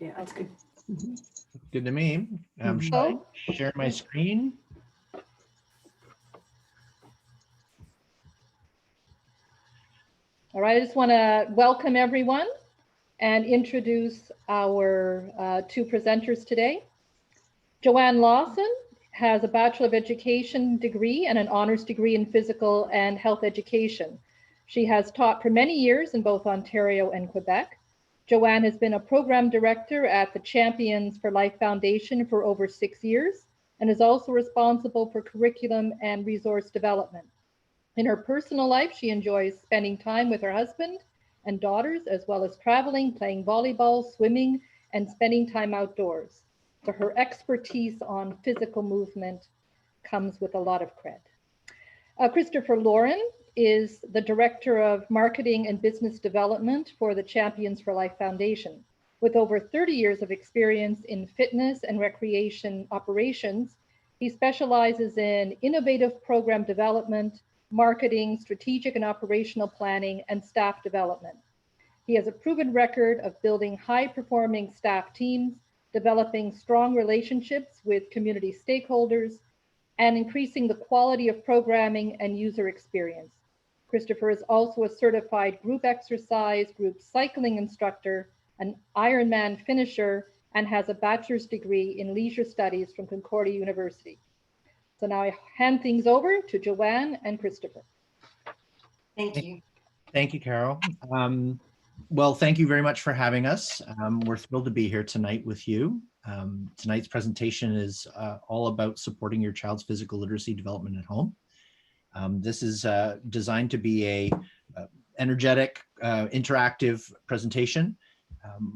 Yeah, that's good. Good to me. Should I share my screen? All right, I just want to welcome everyone and introduce our two presenters today. Joanne Lawson has a Bachelor of Education degree and an honors degree in physical and health education. She has taught for many years in both Ontario and Quebec. Joanne has been a program director at the Champions for Life Foundation for over 6 years and is also responsible for curriculum and resource development. In her personal life, she enjoys spending time with her husband and daughters, as well as traveling, playing volleyball, swimming, and spending time outdoors. So her expertise on physical movement comes with a lot of cred. Christopher Laurin is the Director of Marketing and Business Development for the Champions for Life Foundation. With over 30 years of experience in fitness and recreation operations, he specializes in innovative program development, marketing, strategic and operational planning, and staff development. He has a proven record of building high-performing staff teams, developing strong relationships with community stakeholders, and increasing the quality of programming and user experience. Christopher is also a certified group exercise, group cycling instructor, an Ironman finisher, and has a bachelor's degree in leisure studies from Concordia University. So now I hand things over to Joanne and Christopher. Thank you. Thank you, Carol. Well, thank you very much for having us. We're thrilled to be here tonight with you. Tonight's presentation is all about supporting your child's physical literacy development at home. This is designed to be a energetic, interactive presentation.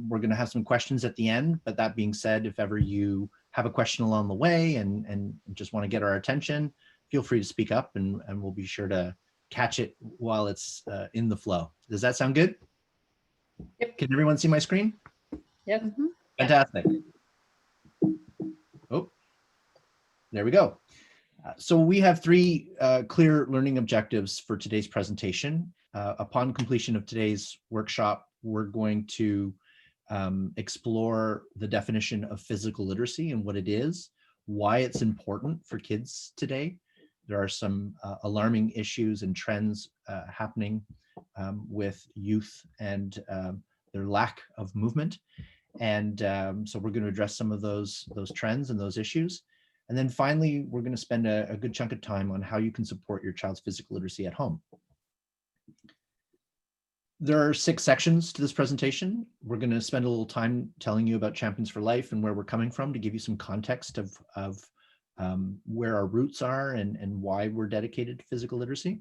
We're going to have some questions at the end, but that being said, if ever you have a question along the way and just want to get our attention, feel free to speak up and we'll be sure to catch it while it's in the flow. Does that sound good? Yep. Can everyone see my screen? Yes. Mm-hmm. Fantastic. Oh, there we go. So we have three clear learning objectives for today's presentation. Upon completion of today's workshop, we're going to explore the definition of physical literacy and what it is, why it's important for kids today. There are some alarming issues and trends happening with youth and their lack of movement. And so we're going to address some of those trends and those issues. And then finally, we're going to spend a good chunk of time on how you can support your child's physical literacy at home. There are 6 sections to this presentation. We're going to spend a little time telling you about Champions for Life and where we're coming from to give you some context of where our roots are and why we're dedicated to physical literacy.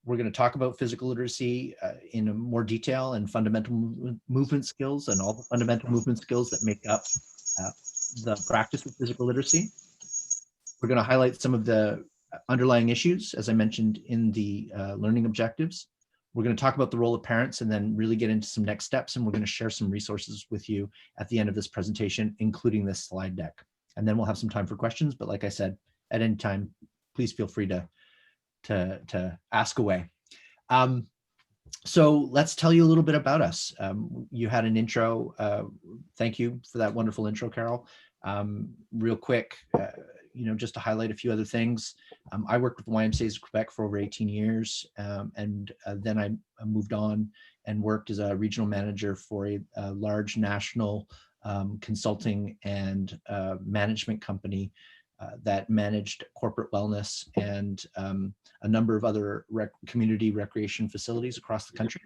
We're going to talk about physical literacy in more detail and fundamental movement skills and all the fundamental movement skills that make up the practice of physical literacy. We're going to highlight some of the underlying issues, as I mentioned in the learning objectives. We're going to talk about the role of parents and then really get into some next steps. And we're going to share some resources with you at the end of this presentation, including this slide deck. And then we'll have some time for questions. But like I said, at any time, please feel free to ask away. So let's tell you a little bit about us. You had an intro. Thank you for that wonderful intro, Carol. Real quick, just to highlight a few other things. I worked with the YMCA's of Quebec for over 18 years, and then I moved on and worked as a regional manager for a large national consulting and management company that managed corporate wellness and a number of other community recreation facilities across the country.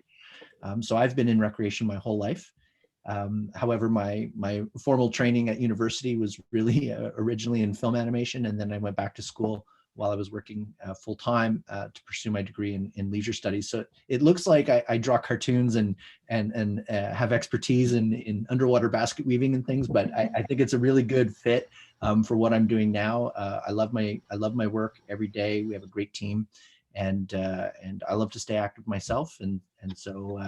So I've been in recreation my whole life. However, my formal training at university was really originally in film animation, and then I went back to school while I was working full-time to pursue my degree in leisure studies. So it looks like I draw cartoons and have expertise in underwater basket weaving and things, but I think it's a really good fit for what I'm doing now. I love my work every day. We have a great team, and I love to stay active myself, and so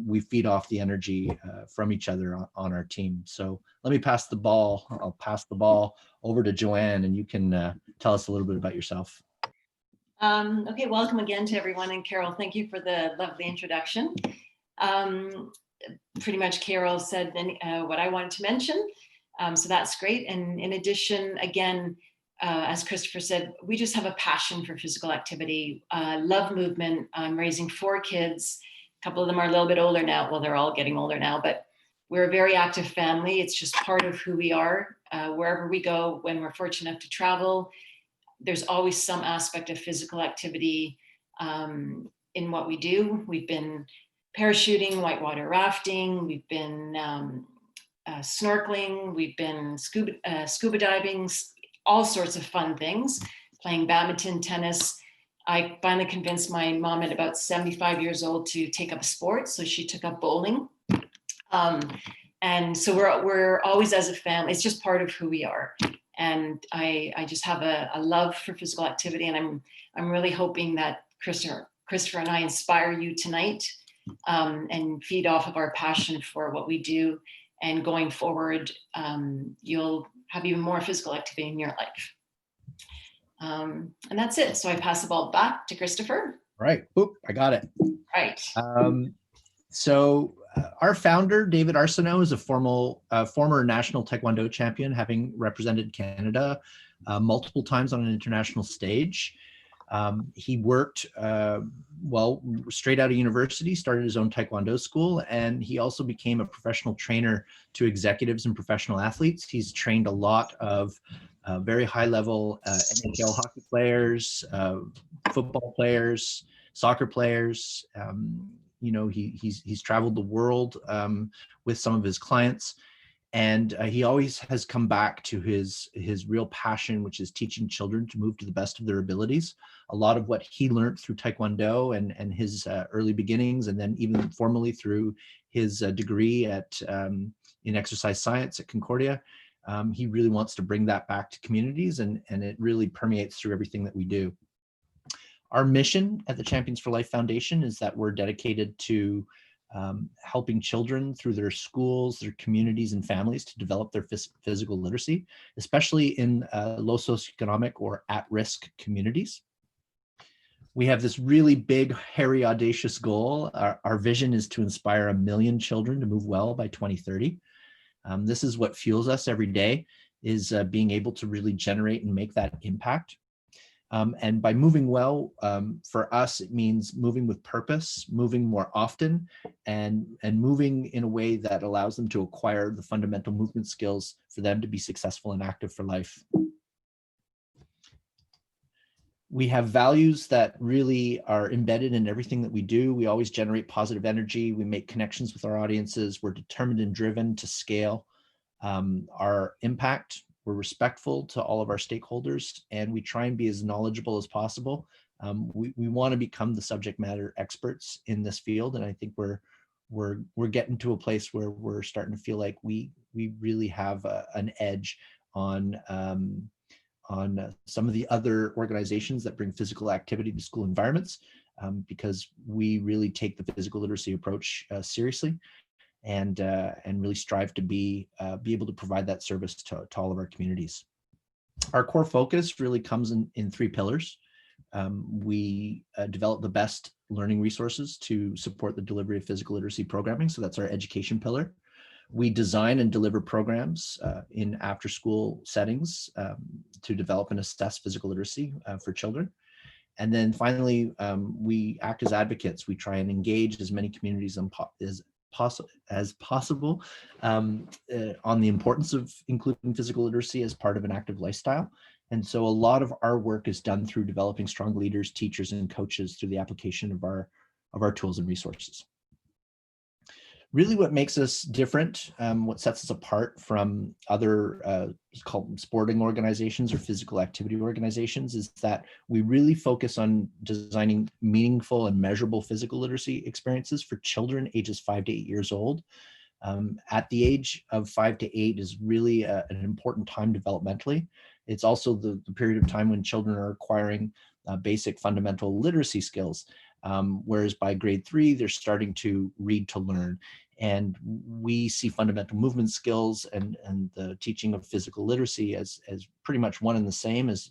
we feed off the energy from each other on our team. So let me pass the ball. I'll pass the ball over to Joanne, and you can tell us a little bit about yourself. Okay, welcome again to everyone. And Carol, thank you for the lovely introduction. pretty much Carol said what I wanted to mention. So that's great. And in addition, again, as Christopher said, we just have a passion for physical activity, love movement. I'm raising 4 kids. A couple of them are a little bit older now. Well, they're all getting older now, but we're a very active family. It's just part of who we are. Wherever we go, when we're fortunate enough to travel, there's always some aspect of physical activity in what we do. We've been parachuting, whitewater rafting, we've been snorkeling, we've been scuba diving, all sorts of fun things, playing badminton, tennis. I finally convinced my mom at about 75 years old to take up a sport, so she took up bowling. And so we're always, as a family, it's just part of who we are. And I just have a love for physical activity, and I'm really hoping that Christopher and I inspire you tonight, and feed off of our passion for what we do. And going forward, you'll have even more physical activity in your life. And that's it. So I pass the ball back to Christopher. Right. Oop, I got it. Right. So our founder, David Arsenault, is a former national Taekwondo champion, having represented Canada multiple times on an international stage. He worked, straight out of university, started his own Taekwondo school, and he also became a professional trainer to executives and professional athletes. He's trained a lot of very high-level NHL hockey players, football players, soccer players. He's traveled the world with some of his clients. And he always has come back to his real passion, which is teaching children to move to the best of their abilities. A lot of what he learned through Taekwondo and his early beginnings, and then even formally through his degree in exercise science at Concordia, he really wants to bring that back to communities, and it really permeates through everything that we do. Our mission at the Champions for Life Foundation is that we're dedicated to helping children through their schools, their communities, and families to develop their physical literacy, especially in low socioeconomic or at-risk communities. We have this really big, hairy, audacious goal. Our vision is to inspire 1 million children to move well by 2030. This is what fuels us every day, is being able to really generate and make that impact. And by moving well, for us, it means moving with purpose, moving more often, and moving in a way that allows them to acquire the fundamental movement skills for them to be successful and active for life. We have values that really are embedded in everything that we do. We always generate positive energy. We make connections with our audiences. We're determined and driven to scale our impact. We're respectful to all of our stakeholders, and we try and be as knowledgeable as possible. We want to become the subject matter experts in this field, and I think we're getting to a place where we're starting to feel like we really have an edge on some of the other organizations that bring physical activity to school environments, because we really take the physical literacy approach seriously. And really strive to be able to provide that service to all of our communities. Our core focus really comes in 3 pillars. We develop the best learning resources to support the delivery of physical literacy programming, so that's our education pillar. We design and deliver programs in after-school settings to develop and assess physical literacy for children. And then finally, we act as advocates. We try and engage as many communities as possible on the importance of including physical literacy as part of an active lifestyle. And so a lot of our work is done through developing strong leaders, teachers, and coaches through the application of our tools and resources. Really what makes us different, what sets us apart from other called sporting organizations or physical activity organizations, is that we really focus on designing meaningful and measurable physical literacy experiences for children ages 5 to 8 years old. At the age of 5 to 8 is really an important time developmentally. It's also the period of time when children are acquiring basic fundamental literacy skills. Whereas by grade 3, they're starting to read to learn. And we see fundamental movement skills and the teaching of physical literacy as pretty much one and the same as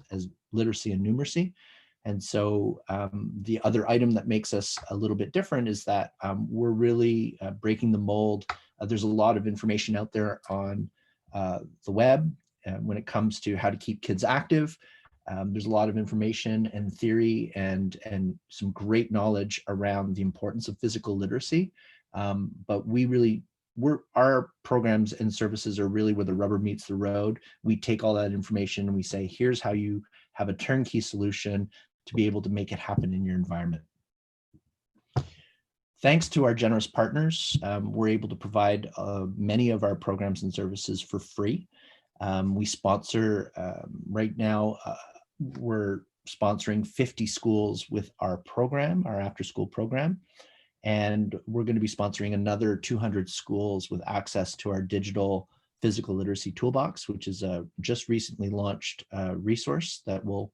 literacy and numeracy. And so the other item that makes us a little bit different is that we're really breaking the mold There's a lot of information out there on the web when it comes to how to keep kids active. There's a lot of information and theory and some great knowledge around the importance of physical literacy. But our programs and services are really where the rubber meets the road. We take all that information and we say, here's how you have a turnkey solution to be able to make it happen in your environment. Thanks to our generous partners, we're able to provide many of our programs and services for free. We sponsor, right now, we're sponsoring 50 schools with our program, our after-school program. And we're going to be sponsoring another 200 schools with access to our digital physical literacy toolbox, which is a just recently launched resource that we'll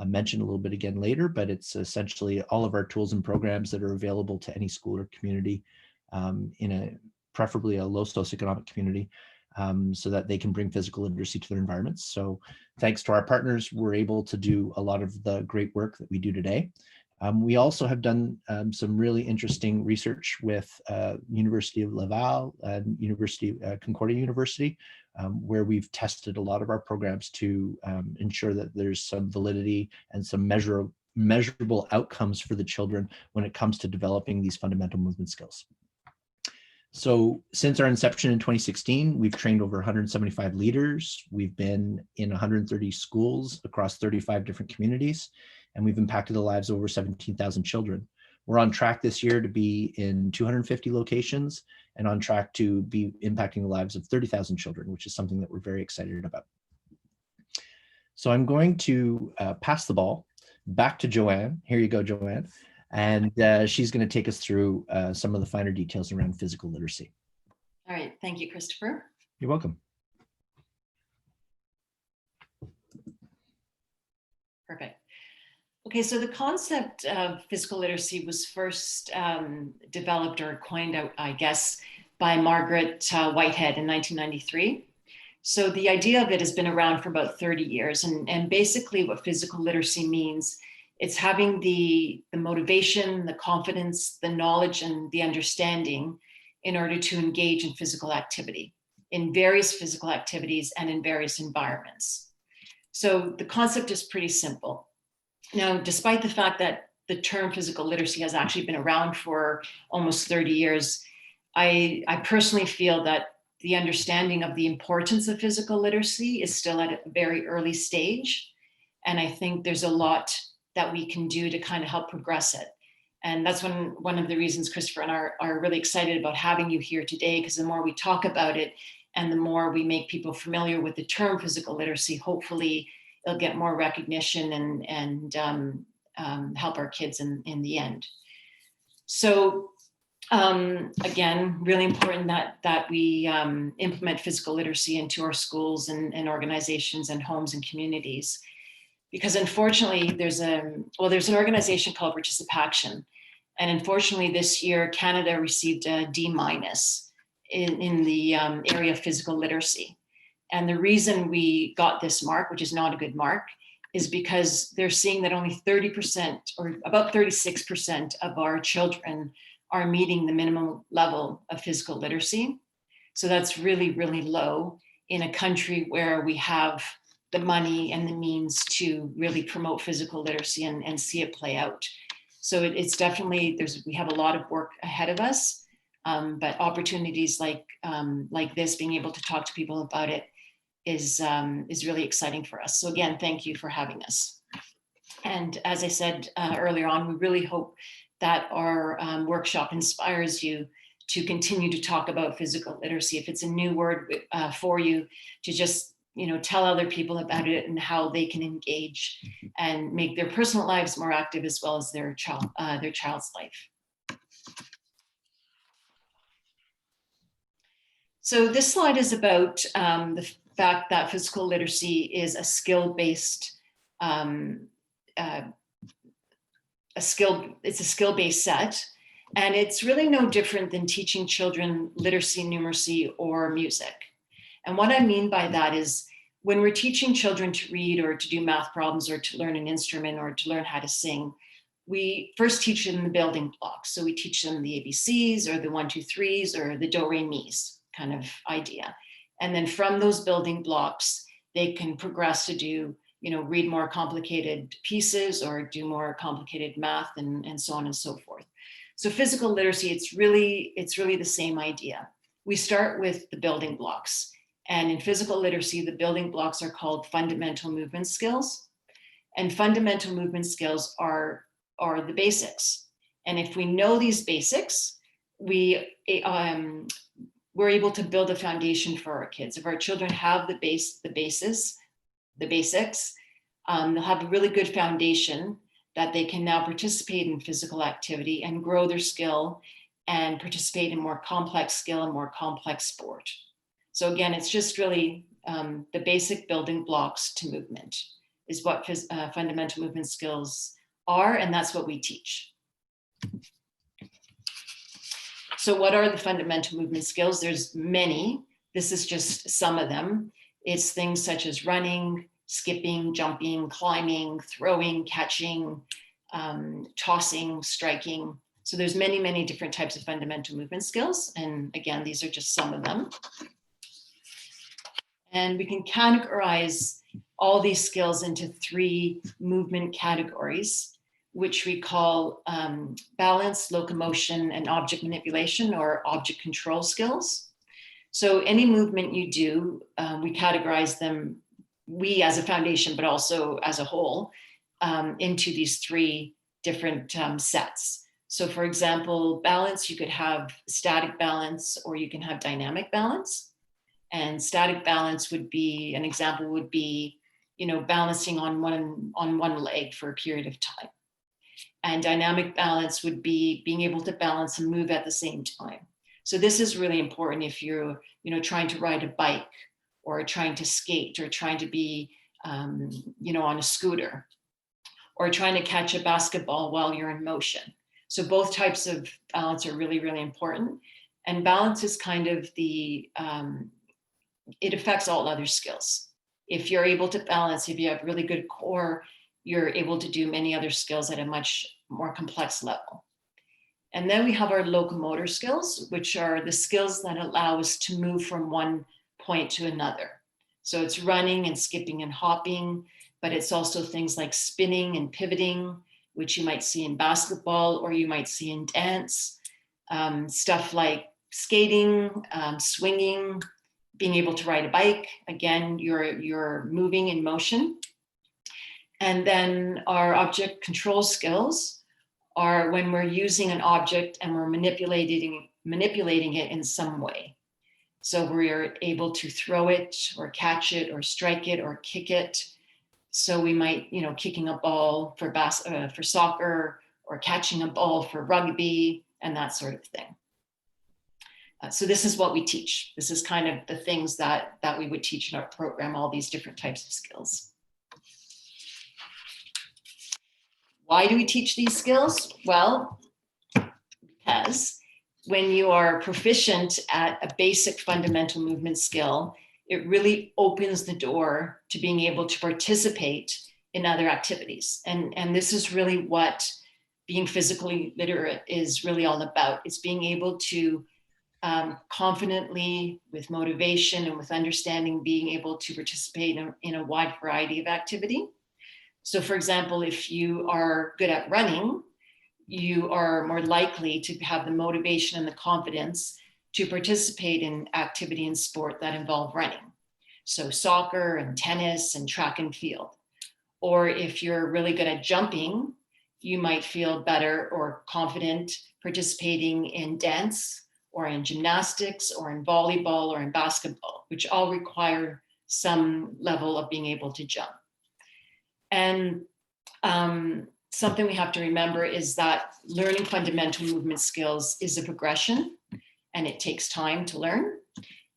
mention a little bit again later, but it's essentially all of our tools and programs that are available to any school or community in preferably a low socioeconomic community, so that they can bring physical literacy to their environments. So thanks to our partners, we're able to do a lot of the great work that we do today. We also have done some really interesting research with University of Laval and Concordia University, where we've tested a lot of our programs to ensure that there's some validity and some measurable outcomes for the children when it comes to developing these fundamental movement skills. So since our inception in 2016, we've trained over 175 leaders. We've been in 130 schools across 35 different communities, and we've impacted the lives of over 17,000 children. We're on track this year to be in 250 locations and on track to be impacting the lives of 30,000 children, which is something that we're very excited about. So I'm going to pass the ball back to Joanne. Here you go, Joanne. And she's going to take us through some of the finer details around physical literacy. All right, thank you, Christopher. You're welcome. Perfect. Okay, so the concept of physical literacy was first developed or coined out, I guess, by Margaret Whitehead in 1993. So the idea of it has been around for about 30 years. And basically what physical literacy means, it's having the motivation, the confidence, the knowledge, and the understanding in order to engage in physical activity, in various physical activities and in various environments. So the concept is pretty simple. Now, despite the fact that the term physical literacy has actually been around for almost 30 years, I personally feel that the understanding of the importance of physical literacy is still at a very early stage. And I think there's a lot that we can do to kind of help progress it. And that's one of the reasons Christopher and I are really excited about having you here today, because the more we talk about it and the more we make people familiar with the term physical literacy, hopefully it'll get more recognition and help our kids in the end. So again, really important that we implement physical literacy into our schools and organizations and homes and communities. Because unfortunately, there's an organization called Participation. And unfortunately, this year, Canada received a D- in the area of physical literacy. And the reason we got this mark, which is not a good mark, is because they're seeing that only 30% or about 36% of our children are meeting the minimum level of physical literacy. So that's really, really low in a country where we have the money and the means to really promote physical literacy and see it play out. So it's definitely, we have a lot of work ahead of us, but opportunities like this, being able to talk to people about it is really exciting for us. So again, thank you for having us. And as I said earlier on, we really hope that our workshop inspires you to continue to talk about physical literacy. If it's a new word for you, to just tell other people about it and how they can engage and make their personal lives more active as well as their child's life. So this slide is about the fact that physical literacy is a skill-based set, and it's really no different than teaching children literacy, numeracy, or music. And what I mean by that is when we're teaching children to read or to do math problems or to learn an instrument or to learn how to sing, we first teach them the building blocks. So we teach them the ABCs or the 1, 2, 3s or the do, re, mi's kind of idea. And then from those building blocks, they can progress to do, read more complicated pieces or do more complicated math and so on and so forth. So physical literacy, it's really the same idea. We start with the building blocks. And in physical literacy, the building blocks are called fundamental movement skills. And fundamental movement skills are the basics. And if we know these basics, we're able to build a foundation for our kids. If our children have the basics, they'll have a really good foundation that they can now participate in physical activity and grow their skill and participate in more complex skill and more complex sport. So again, it's just really the basic building blocks to movement is what fundamental movement skills are, and that's what we teach. So what are the fundamental movement skills? There's many. This is just some of them. It's things such as running, skipping, jumping, climbing, throwing, catching, tossing, striking. So there's many, many different types of fundamental movement skills. And again, these are just some of them. And we can categorize all these skills into 3 movement categories, which we call balance, locomotion, and object manipulation or object control skills. So any movement you do, we categorize them, we as a foundation, but also as a whole, into these 3 different sets. So for example, balance, you could have static balance or you can have dynamic balance. And static balance would be, an example would be, balancing on one leg for a period of time. And dynamic balance would be being able to balance and move at the same time. So this is really important if you're, trying to ride a bike or trying to skate or trying to be, on a scooter or trying to catch a basketball while you're in motion. So both types of balance are really, really important. And balance is kind of it affects all other skills. If you're able to balance, if you have really good core, you're able to do many other skills at a much more complex level. And then we have our locomotor skills, which are the skills that allow us to move from one point to another. So it's running and skipping and hopping, but it's also things like spinning and pivoting, which you might see in basketball or you might see in dance. Stuff like skating, swinging, being able to ride a bike. Again, you're moving in motion. And then our object control skills are when we're using an object and we're manipulating it in some way. So we're able to throw it or catch it or strike it or kick it. So we might, kicking a ball for soccer or catching a ball for rugby and that sort of thing. So this is what we teach. This is kind of the things that we would teach in our program, all these different types of skills. Why do we teach these skills? Well, because when you are proficient at a basic fundamental movement skill, it really opens the door to being able to participate in other activities. And this is really what being physically literate is really all about. It's being able to confidently, with motivation and with understanding, being able to participate in a wide variety of activity. So for example, if you are good at running, you are more likely to have the motivation and the confidence to participate in activity and sport that involve running. So soccer and tennis and track and field. Or if you're really good at jumping, you might feel better or confident participating in dance or in gymnastics or in volleyball or in basketball, which all require some level of being able to jump. And something we have to remember is that learning fundamental movement skills is a progression and it takes time to learn.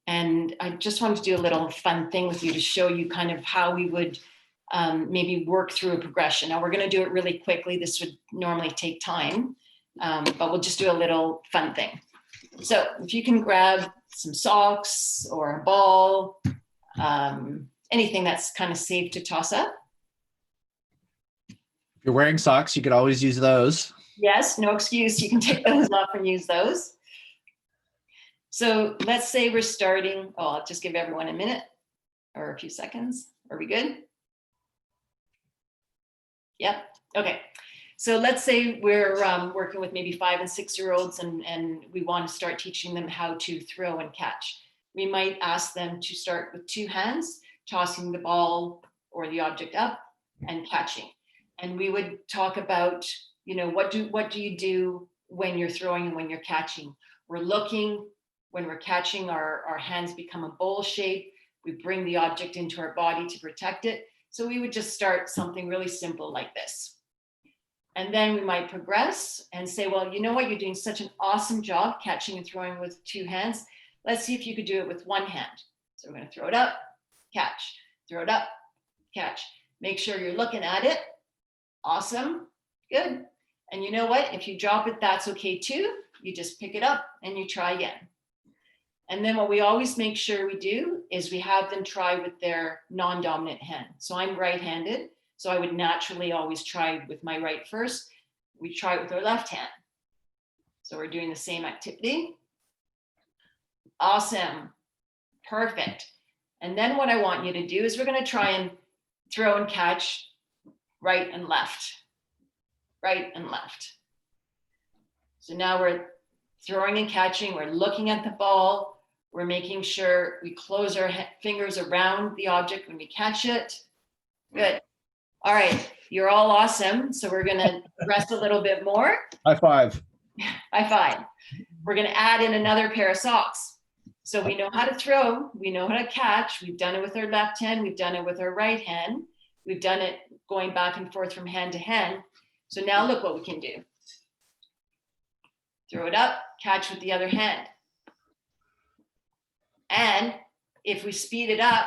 And I just wanted to do a little fun thing with you to show you kind of how we would maybe work through a progression. Now we're going to do it really quickly. This would normally take time, but we'll just do a little fun thing. So if you can grab some socks or a ball, anything that's kind of safe to toss up. If you're wearing socks, you could always use those. Yes, no excuse. You can take those off and use those. So let's say we're starting, oh, I'll just give everyone a minute or a few seconds. Are we good? Yep. Okay. So let's say we're working with maybe 5 and 6 year olds and we want to start teaching them how to throw and catch. We might ask them to start with 2 hands, tossing the ball or the object up and catching. And we would talk about, you know, what do you do when you're throwing and when you're catching? We're looking, when we're catching, our hands become a bowl shape. We bring the object into our body to protect it. So we would just start something really simple like this. And then we might progress and say, well, you know what? You're doing such an awesome job catching and throwing with 2 hands. Let's see if you could do it with 1 hand. So we're going to throw it up, catch, throw it up, catch. Make sure you're looking at it. Awesome. Good. And you know what? If you drop it, that's okay too. You just pick it up and you try again. And then what we always make sure we do is we have them try with their non-dominant hand. So I'm right-handed, so I would naturally always try with my right first. We try it with our left hand. So we're doing the same activity. Awesome. Perfect. And then what I want you to do is we're going to try and throw and catch right and left. Right and left. So now we're throwing and catching. We're looking at the ball. We're making sure we close our fingers around the object when we catch it. Good. All right. You're all awesome. So we're going to rest a little bit more. High five. High five. We're going to add in another pair of socks. So we know how to throw. We know how to catch. We've done it with our left hand. We've done it with our right hand. We've done it going back and forth from hand to hand. So now look what we can do. Throw it up, catch with the other hand. And if we speed it up,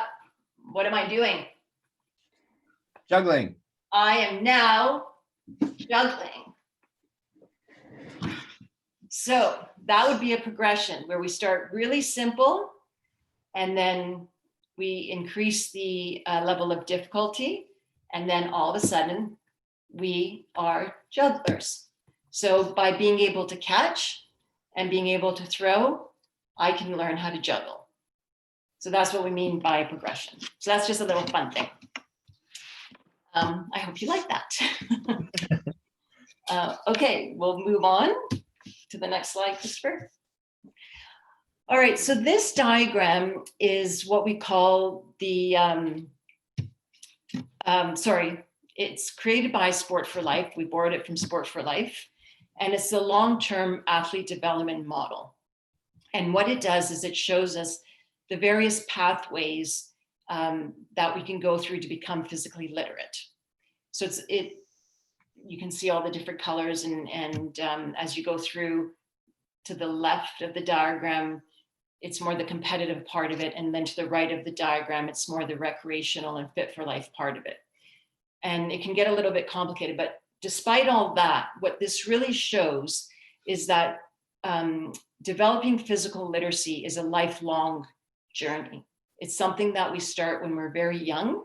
what am I doing? Juggling. I am now juggling. So that would be a progression where we start really simple and then we increase the level of difficulty. And then all of a sudden we are jugglers. So by being able to catch and being able to throw, I can learn how to juggle. So that's what we mean by progression. So that's just a little fun thing. I hope you like that. Okay, we'll move on to the next slide, Christopher. All right, so this diagram is what we call the, it's created by Sport for Life. We borrowed it from Sport for Life. And it's the long-term athlete development model. And what it does is it shows us the various pathways that we can go through to become physically literate. So you can see all the different colors and as you go through to the left of the diagram, it's more the competitive part of it. And then to the right of the diagram, it's more the recreational and fit for life part of it. And it can get a little bit complicated, but despite all that, what this really shows is that developing physical literacy is a lifelong journey. It's something that we start when we're very young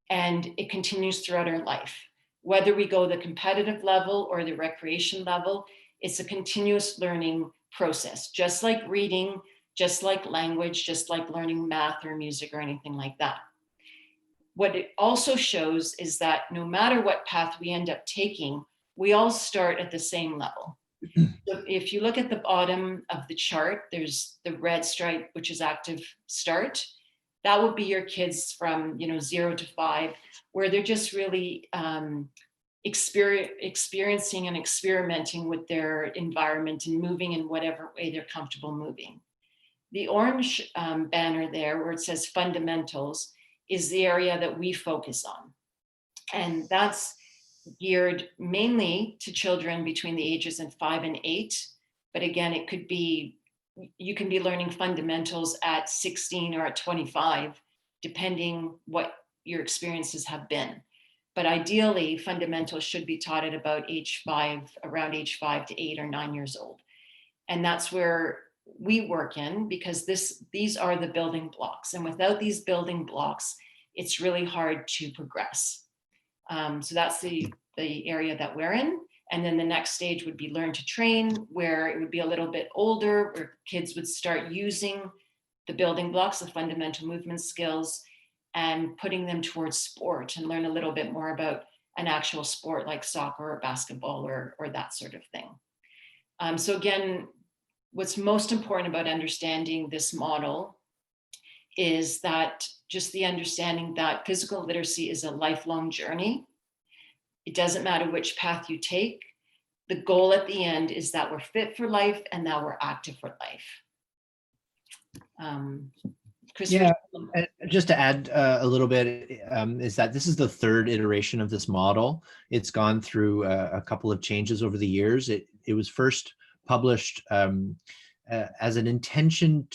and it continues throughout our life. Whether we go the competitive level or the recreation level, it's a continuous learning process, just like reading, just like language, just like learning math or music or anything like that. What it also shows is that no matter what path we end up taking, we all start at the same level. So if you look at the bottom of the chart, there's the red stripe, which is active start. That would be your kids from 0 to 5, where they're just really experiencing and experimenting with their environment and moving in whatever way they're comfortable moving. The orange banner there where it says fundamentals is the area that we focus on. And that's geared mainly to children between the ages of 5 and 8. But again, it could be, you can be learning fundamentals at 16 or at 25, depending what your experiences have been. But ideally, fundamentals should be taught at about around age 5 to 8 or 9 years old. And that's where we work in, because these are the building blocks. And without these building blocks, it's really hard to progress. So that's the the area that we're in. And then the next stage would be learn to train, where it would be a little bit older, where kids would start using the building blocks, the fundamental movement skills, and putting them towards sport and learn a little bit more about an actual sport like soccer or basketball or that sort of thing. So again, what's most important about understanding this model is that just the understanding that physical literacy is a lifelong journey. It doesn't matter which path you take. The goal at the end is that we're fit for life and that we're active for life. Chris, Yeah, and just to add a little bit, is that this is the third iteration of this model. It's gone through a couple of changes over the years. It was first published as an intention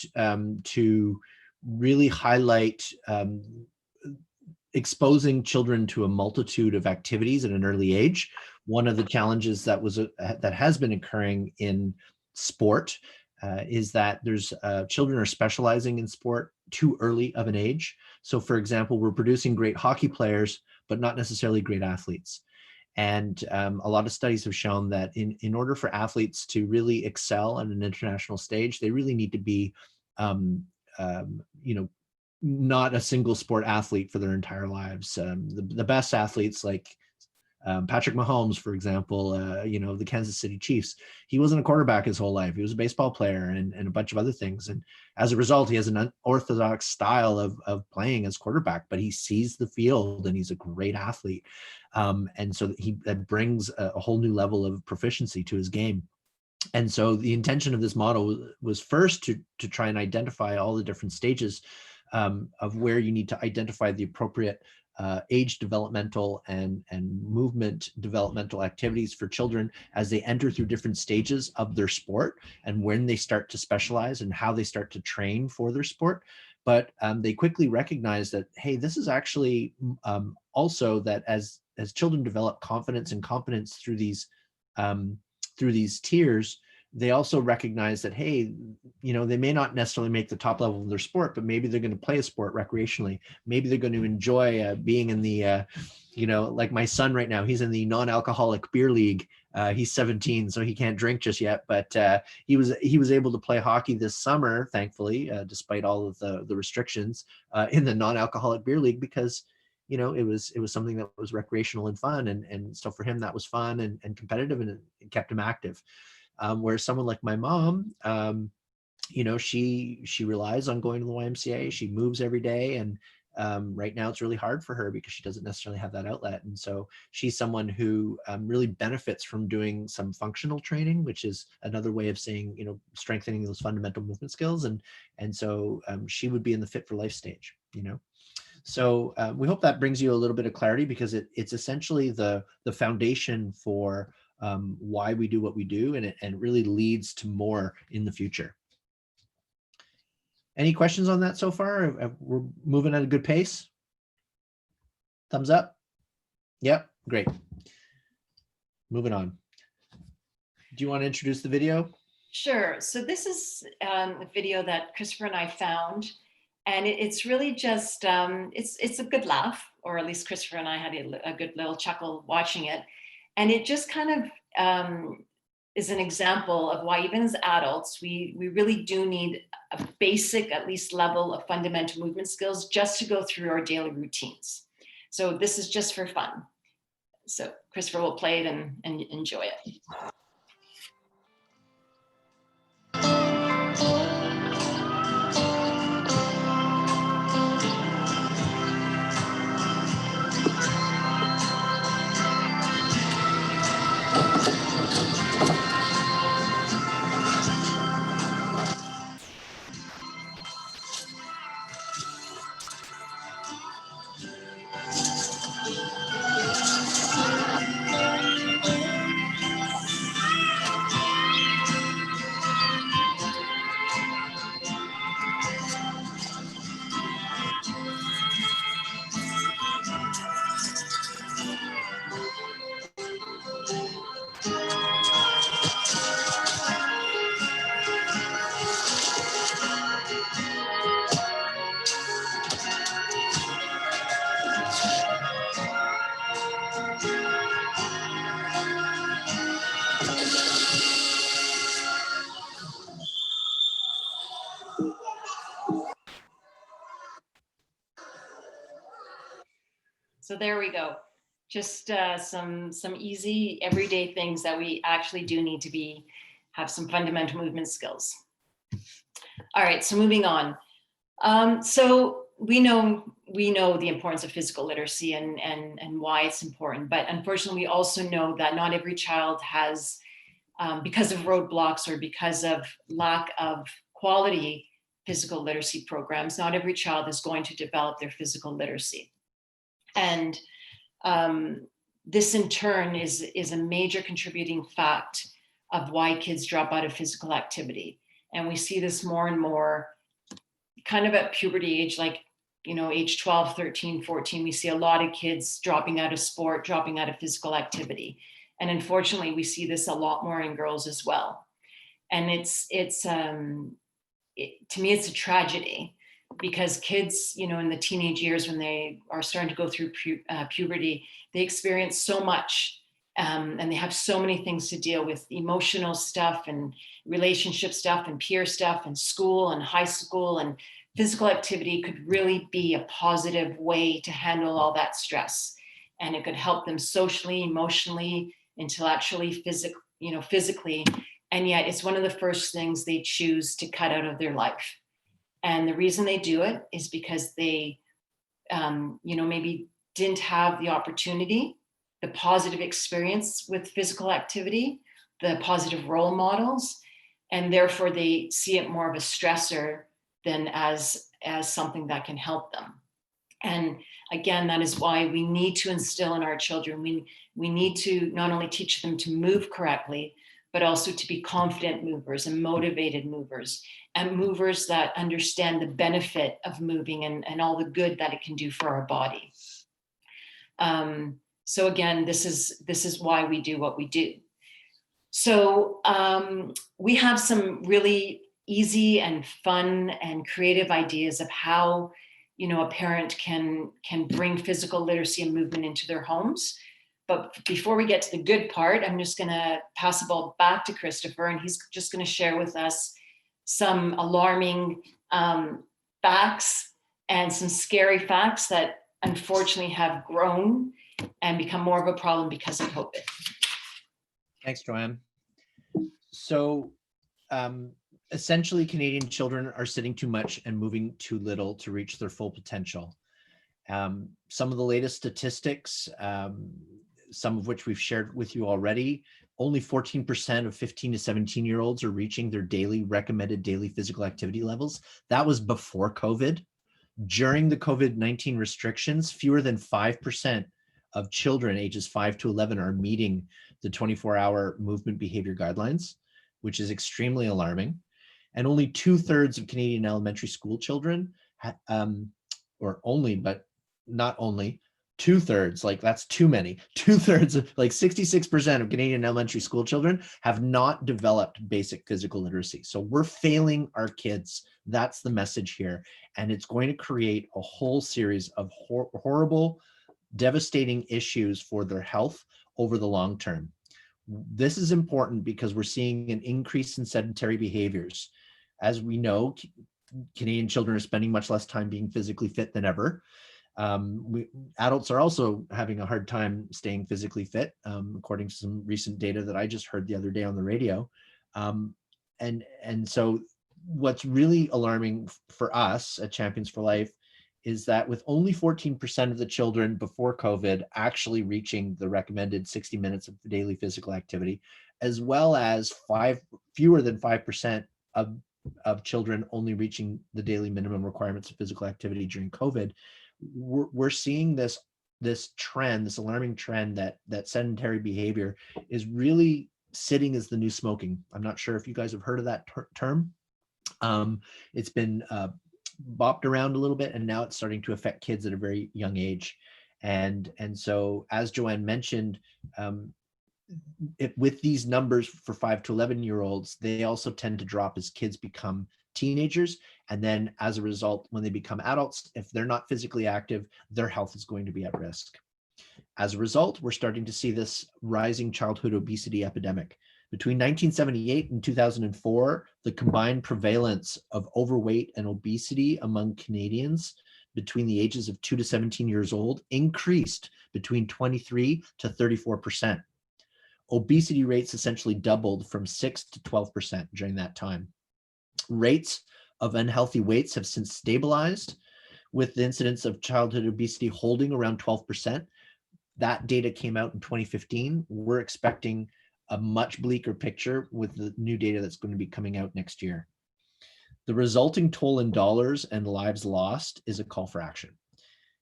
to really highlight exposing children to a multitude of activities at an early age. One of the challenges that has been occurring in sport is that there's children are specializing in sport too early of an age. So for example, we're producing great hockey players, but not necessarily great athletes. And a lot of studies have shown that in order for athletes to really excel on an international stage, they really need to be, not a single sport athlete for their entire lives. The best athletes like Patrick Mahomes, for example, the Kansas City Chiefs, he wasn't a quarterback his whole life. He was a baseball player and a bunch of other things. And as a result, he has an unorthodox style of playing as quarterback, but he sees the field and he's a great athlete. And so that brings a whole new level of proficiency to his game. And so the intention of this model was first to try and identify all the different stages of where you need to identify the appropriate age developmental and movement developmental activities for children as they enter through different stages of their sport and when they start to specialize and how they start to train for their sport. But they quickly recognize that, hey, this is actually also that as children develop confidence and competence through these tiers, they also recognize that, hey, they may not necessarily make the top level of their sport, but maybe they're going to play a sport recreationally. Maybe they're going to enjoy being in the, like my son right now, he's in the non-alcoholic beer league. He's 17, so he can't drink just yet, but he was able to play hockey this summer, thankfully, despite all of the restrictions in the non-alcoholic beer league, because it was something that was recreational and fun, and so for him that was fun and competitive, and it kept him active. Whereas someone like my mom, she relies on going to the YMCA. She moves every day, and right now it's really hard for her because she doesn't necessarily have that outlet. And so she's someone who really benefits from doing some functional training, which is another way of saying, strengthening those fundamental movement skills. And so she would be in the fit for life stage, So we hope that brings you a little bit of clarity, because it's essentially the foundation for why we do what we do, and it really leads to more in the future. Any questions on that so far? We're moving at a good pace. Thumbs up. Yep, great. Moving on. Do you want to introduce the video? Sure. So this is a video that Christopher and I found, and it's really just, it's a good laugh, or at least Christopher and I had a good little chuckle watching it. And it just kind of is an example of why even as adults, we really do need a basic, at least level of fundamental movement skills just to go through our daily routines. So this is just for fun. So Christopher will play it and enjoy it. So there we go. Just some easy everyday things that we actually do need to have some fundamental movement skills. All right, so moving on. So we know the importance of physical literacy and why it's important, but unfortunately we also know that not every child has, because of roadblocks or because of lack of quality physical literacy programs, not every child is going to develop their physical literacy. And this in turn is a major contributing fact of why kids drop out of physical activity. And we see this more and more kind of at puberty age, like, age 12, 13, 14, we see a lot of kids dropping out of sport, dropping out of physical activity. And unfortunately, we see this a lot more in girls as well. And to me, it's a tragedy, because kids, in the teenage years, when they are starting to go through puberty, they experience so much, and they have so many things to deal with: emotional stuff and relationship stuff and peer stuff and school and high school. And physical activity could really be a positive way to handle all that stress. And it could help them socially, emotionally, intellectually, physically. And yet it's one of the first things they choose to cut out of their life. And the reason they do it is because they, maybe didn't have the opportunity, the positive experience with physical activity, the positive role models, and therefore they see it more of a stressor than as something that can help them. And again, that is why we need to instill in our children, we need to not only teach them to move correctly, but also to be confident movers and motivated movers, and movers that understand the benefit of moving and all the good that it can do for our body. So again, this is why we do what we do. So we have some really easy and fun and creative ideas of how, a parent can bring physical literacy and movement into their homes. But before we get to the good part, I'm just going to pass the ball back to Christopher, and he's just going to share with us some alarming facts and some scary facts that unfortunately have grown and become more of a problem because of COVID. Thanks, Joanne. So essentially, Canadian children are sitting too much and moving too little to reach their full potential. Some of the latest statistics, some of which we've shared with you already, only 14% of 15 to 17-year-olds are reaching their recommended daily physical activity levels. That was before COVID. During the COVID-19 restrictions, fewer than 5% of children ages 5 to 11 are meeting the 24-hour movement behavior guidelines, which is extremely alarming. And only 2/3 of Canadian elementary school children, or only, but not only, 2/3, like that's too many, 2/3, like 66% of Canadian elementary school children have not developed basic physical literacy. So we're failing our kids. That's the message here. And it's going to create a whole series of horrible, devastating issues for their health over the long term. This is important because we're seeing an increase in sedentary behaviors. As we know, Canadian children are spending much less time being physically fit than ever. Adults are also having a hard time staying physically fit, according to some recent data that I just heard the other day on the radio. And so what's really alarming for us at Champions for Life is that with only 14% of the children before COVID actually reaching the recommended 60 minutes of daily physical activity, as well as fewer than 5% of children only reaching the daily minimum requirements of physical activity during COVID, we're seeing this trend, this alarming trend that sedentary behavior is really sitting as the new smoking. I'm not sure if you guys have heard of that term. It's been bopped around a little bit, and now it's starting to affect kids at a very young age. And so, as Joanne mentioned, with these numbers for 5 to 11-year-olds, they also tend to drop as kids become teenagers. And then as a result, when they become adults, if they're not physically active, their health is going to be at risk. As a result, we're starting to see this rising childhood obesity epidemic. Between 1978 and 2004, the combined prevalence of overweight and obesity among Canadians between the ages of 2 to 17 years old increased between 23 to 34%. Obesity rates essentially doubled from 6 to 12% during that time. Rates of unhealthy weights have since stabilized, with the incidence of childhood obesity holding around 12%. That data came out in 2015. We're expecting a much bleaker picture with the new data that's going to be coming out next year. The resulting toll in dollars and lives lost is a call for action.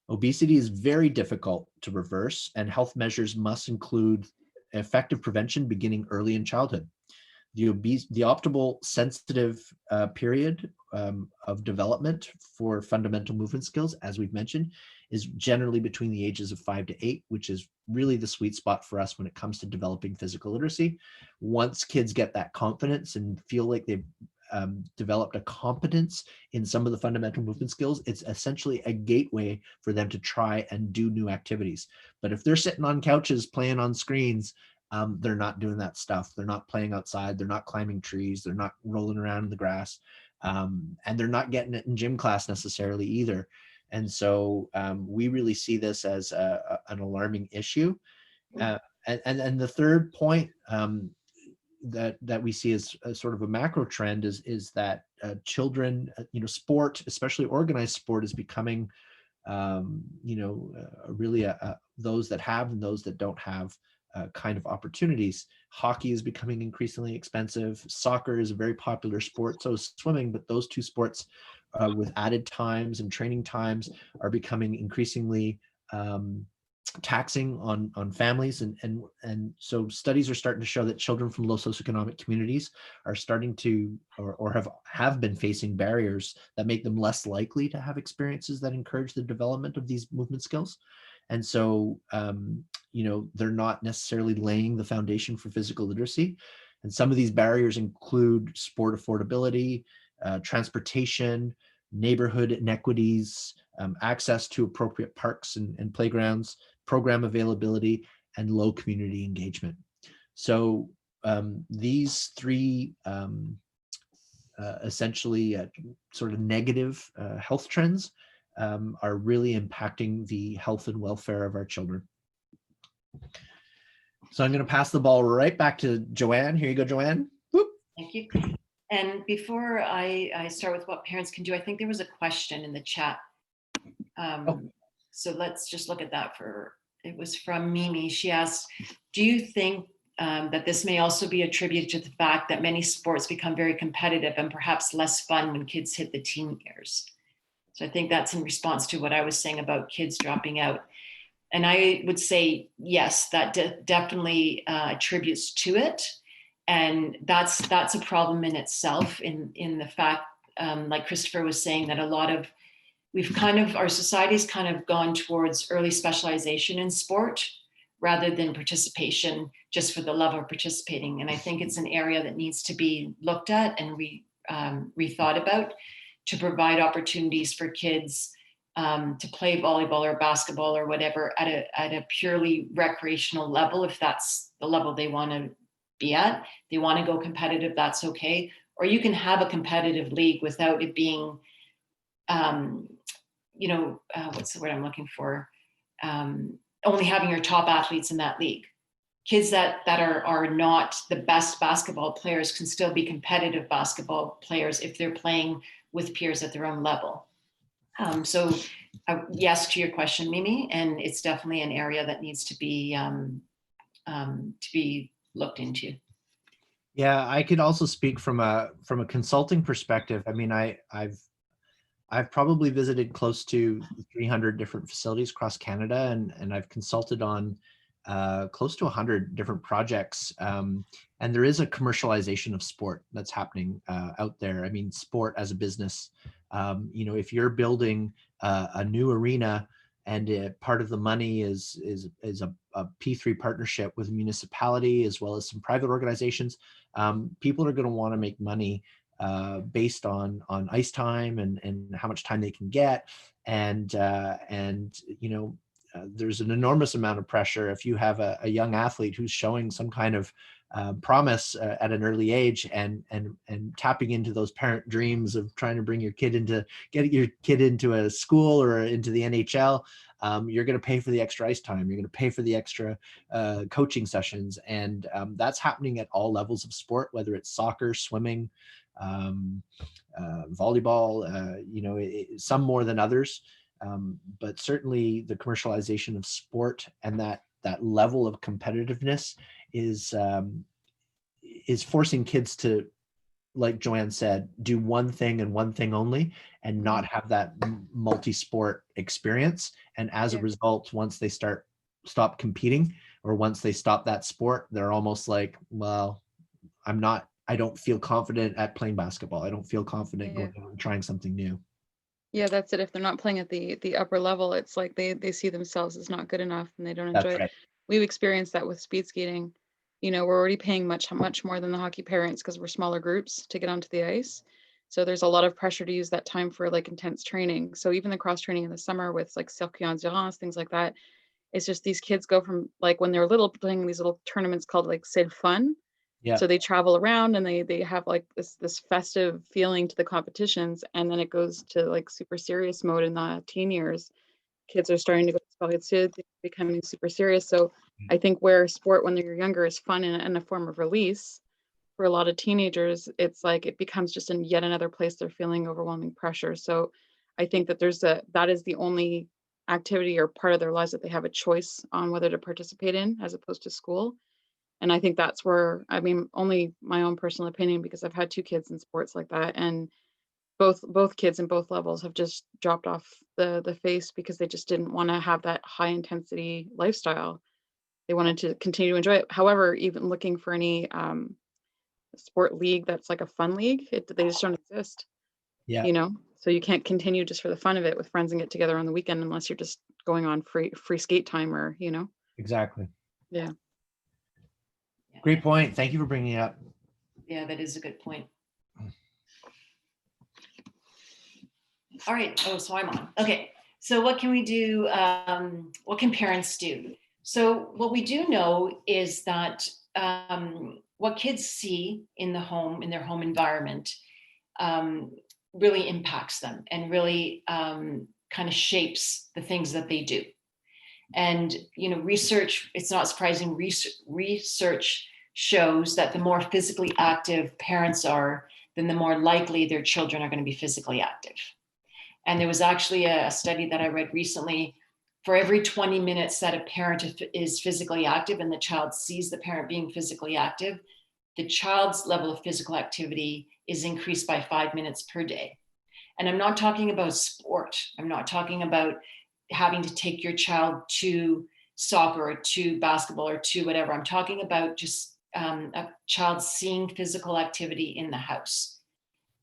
Obesity is very difficult to reverse, and health measures must include effective prevention beginning early in childhood. The optimal sensitive period of development for fundamental movement skills, as we've mentioned, is generally between the ages of 5 to 8, which is really the sweet spot for us when it comes to developing physical literacy. Once kids get that confidence and feel like they've developed a competence in some of the fundamental movement skills, it's essentially a gateway for them to try and do new activities. But if they're sitting on couches playing on screens, they're not doing that stuff. They're not playing outside. They're not climbing trees. They're not rolling around in the grass. And they're not getting it in gym class necessarily either. And so we really see this as an alarming issue. And the third point that we see as a sort of a macro trend is that children, sport, especially organized sport, is becoming, really those that have and those that don't have kind of opportunities. Hockey is becoming increasingly expensive. Soccer is a very popular sport, so is swimming, but those two sports with added times and training times are becoming increasingly taxing on families, and so studies are starting to show that children from low socioeconomic communities are starting to or have been facing barriers that make them less likely to have experiences that encourage the development of these movement skills. And so they're not necessarily laying the foundation for physical literacy. And some of these barriers include sport affordability, transportation, neighborhood inequities, access to appropriate parks and playgrounds, program availability, and low community engagement. So these three essentially sort of negative health trends are really impacting the health and welfare of our children. So I'm going to pass the ball right back to Joanne. Here you go, Joanne. Whoop. Thank you. And before I start with what parents can do, I think there was a question in the chat. So let's just look at that it was from Mimi. She asked, do you think that this may also be attributed to the fact that many sports become very competitive and perhaps less fun when kids hit the teen years? So I think that's in response to what I was saying about kids dropping out. And I would say, yes, that definitely attributes to it. And that's a problem in itself in the fact, like Christopher was saying, that our society's kind of gone towards early specialization in sport rather than participation just for the love of participating. And I think it's an area that needs to be looked at and rethought about, to provide opportunities for kids to play volleyball or basketball or whatever at a purely recreational level, if that's the level they want to be at. If they want to go competitive, that's okay. Or you can have a competitive league without it being, what's the word I'm looking for? Only having your top athletes in that league. Kids that are not the best basketball players can still be competitive basketball players if they're playing with peers at their own level. So yes to your question, Mimi, and it's definitely an area that needs to be looked into. Yeah, I could also speak from a consulting perspective. I mean, I've probably visited close to 300 different facilities across Canada, and I've consulted on close to 100 different projects. And there is a commercialization of sport that's happening out there. I mean, sport as a business. If you're building a new arena and part of the money is a P3 partnership with a municipality as well as some private organizations, people are going to want to make money based on ice time and how much time they can get. And there's an enormous amount of pressure if you have a young athlete who's showing some kind of promise at an early age, and tapping into those parent dreams of trying to bring your kid get your kid into a school or into the NHL. You're going to pay for the extra ice time. You're going to pay for the extra coaching sessions. And that's happening at all levels of sport, whether it's soccer, swimming, volleyball, some more than others. But certainly the commercialization of sport and that level of competitiveness is forcing kids to, like Joanne said, do one thing and one thing only, and not have that multi-sport experience. And as a result, once they stop competing, or once they stop that sport, they're almost like, well, I don't feel confident at playing basketball. I don't feel confident going out and trying something new. Yeah, that's it. If they're not playing at the upper level, it's like they see themselves as not good enough and they don't enjoy it. We've experienced that with speed skating. We're already paying much more than the hockey parents because we're smaller groups to get onto the ice. So there's a lot of pressure to use that time for like intense training. So even the cross training in the summer with like circuit endurance, things like that, it's just these kids go from like when they're little playing these little tournaments called like Sid Fun. Yeah. So they travel around and they have like this festive feeling to the competitions, and then it goes to like super serious mode in the teen years. Kids are starting to go to becoming super serious. So I think where sport when they're younger is fun and a form of release, for a lot of teenagers, it's like it becomes just yet another place they're feeling overwhelming pressure. So I think that that is the only activity or part of their lives that they have a choice on whether to participate in, as opposed to school. And I think that's where, I mean, only my own personal opinion, because I've had two kids in sports like that, and both kids in both levels have just dropped off the face because they just didn't want to have that high intensity lifestyle. They wanted to continue to enjoy it. However, even looking for any sport league that's like a fun league, they just don't exist. Yeah. So you can't continue just for the fun of it with friends and get together on the weekend unless you're just going on free skate time or. Exactly. Yeah. Great point. Thank you for bringing it up. Yeah, that is a good point. All right. Oh, so I'm on. Okay. So what can we do? What can parents do? So what we do know is that what kids see in the home, in their home environment, really impacts them and really kind of shapes the things that they do. And, research, it's not surprising, research shows that the more physically active parents are, then the more likely their children are going to be physically active. And there was actually a study that I read recently. For every 20 minutes that a parent is physically active and the child sees the parent being physically active, the child's level of physical activity is increased by 5 minutes per day. And I'm not talking about sport. I'm not talking about having to take your child to soccer or to basketball or to whatever. I'm talking about just a child seeing physical activity in the house.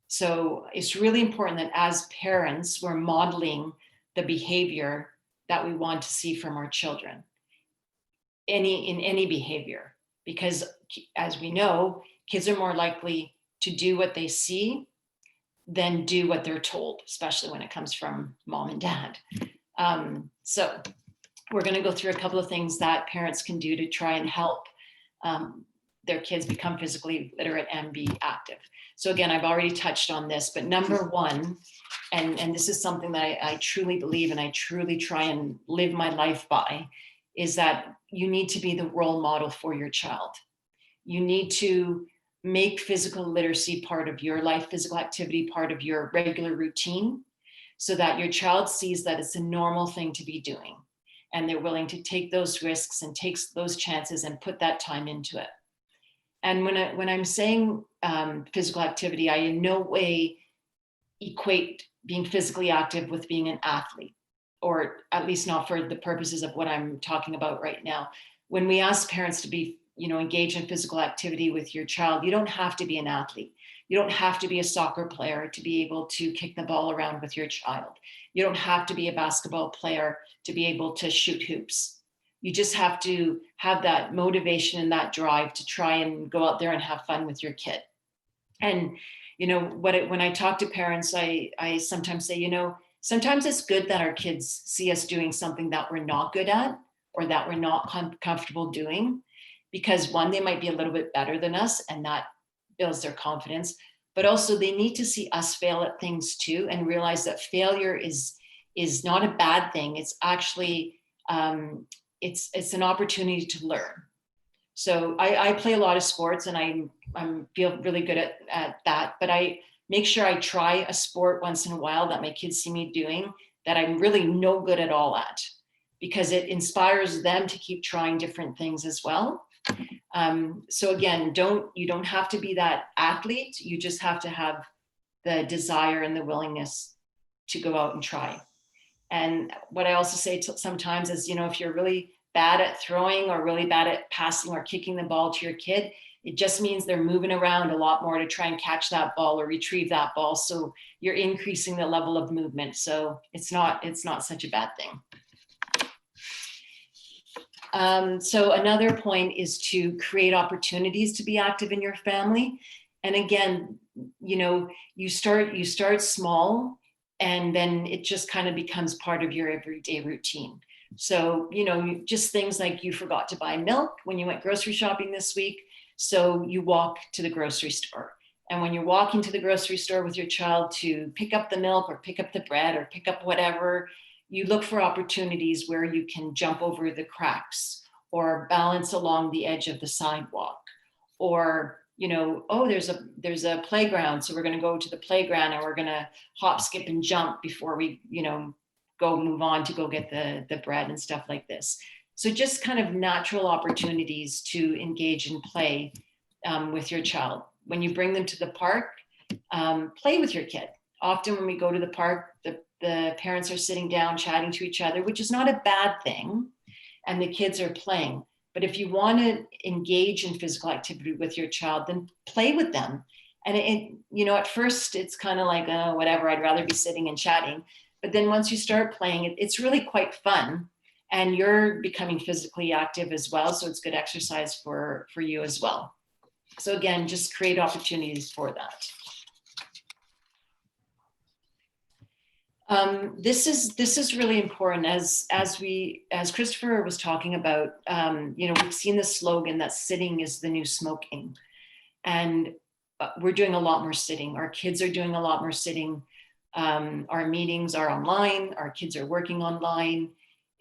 So it's really important that as parents, we're modeling the behavior that we want to see from our children, in any behavior, because as we know, kids are more likely to do what they see than do what they're told, especially when it comes from mom and dad. So we're going to go through a couple of things that parents can do to try and help their kids become physically literate and be active. So again, I've already touched on this, but number one, and this is something that I truly believe and I truly try and live my life by, is that you need to be the role model for your child. You need to make physical literacy part of your life, physical activity part of your regular routine, so that your child sees that it's a normal thing to be doing. And they're willing to take those risks and take those chances and put that time into it. And when I'm saying physical activity, I in no way equate being physically active with being an athlete, or at least not for the purposes of what I'm talking about right now. When we ask parents to be, engage in physical activity with your child, you don't have to be an athlete. You don't have to be a soccer player to be able to kick the ball around with your child. You don't have to be a basketball player to be able to shoot hoops. You just have to have that motivation and that drive to try and go out there and have fun with your kid. And, when I talk to parents, I sometimes say, sometimes it's good that our kids see us doing something that we're not good at or that we're not comfortable doing, because one, they might be a little bit better than us and that builds their confidence, but also they need to see us fail at things too and realize that failure is not a bad thing. It's actually, it's an opportunity to learn. So I play a lot of sports and I feel really good at that, but I make sure I try a sport once in a while that my kids see me doing that I'm really no good at all at, because it inspires them to keep trying different things as well. So again, you don't have to be that athlete. You just have to have the desire and the willingness to go out and try. And what I also say sometimes is, you know, if you're really bad at throwing or really bad at passing or kicking the ball to your kid, it just means they're moving around a lot more to try and catch that ball or retrieve that ball. So you're increasing the level of movement. So it's not such a bad thing. So another point is to create opportunities to be active in your family. And again, you know, you start small and then it just kind of becomes part of your everyday routine. So, you know, just things like you forgot to buy milk when you went grocery shopping this week. So you walk to the grocery store. And when you're walking to the grocery store with your child to pick up the milk or pick up the bread or pick up whatever, you look for opportunities where you can jump over the cracks or balance along the edge of the sidewalk, or, you know, oh, there's a playground. So we're going to go to the playground and we're going to hop, skip and jump before we, you know, move on to go get the bread and stuff like this. So just kind of natural opportunities to engage in play with your child. When you bring them to the park, play with your kid. Often when we go to the park, the parents are sitting down chatting to each other, which is not a bad thing, and the kids are playing. But if you want to engage in physical activity with your child, then play with them. And you know, at first it's kind of like, oh, whatever, I'd rather be sitting and chatting. But then once you start playing, it's really quite fun, and you're becoming physically active as well. So it's good exercise for you as well. So again, just create opportunities for that. This is really important, as Christopher was talking about. You know, we've seen the slogan that sitting is the new smoking, and we're doing a lot more sitting. Our kids are doing a lot more sitting. Our meetings are online. Our kids are working online.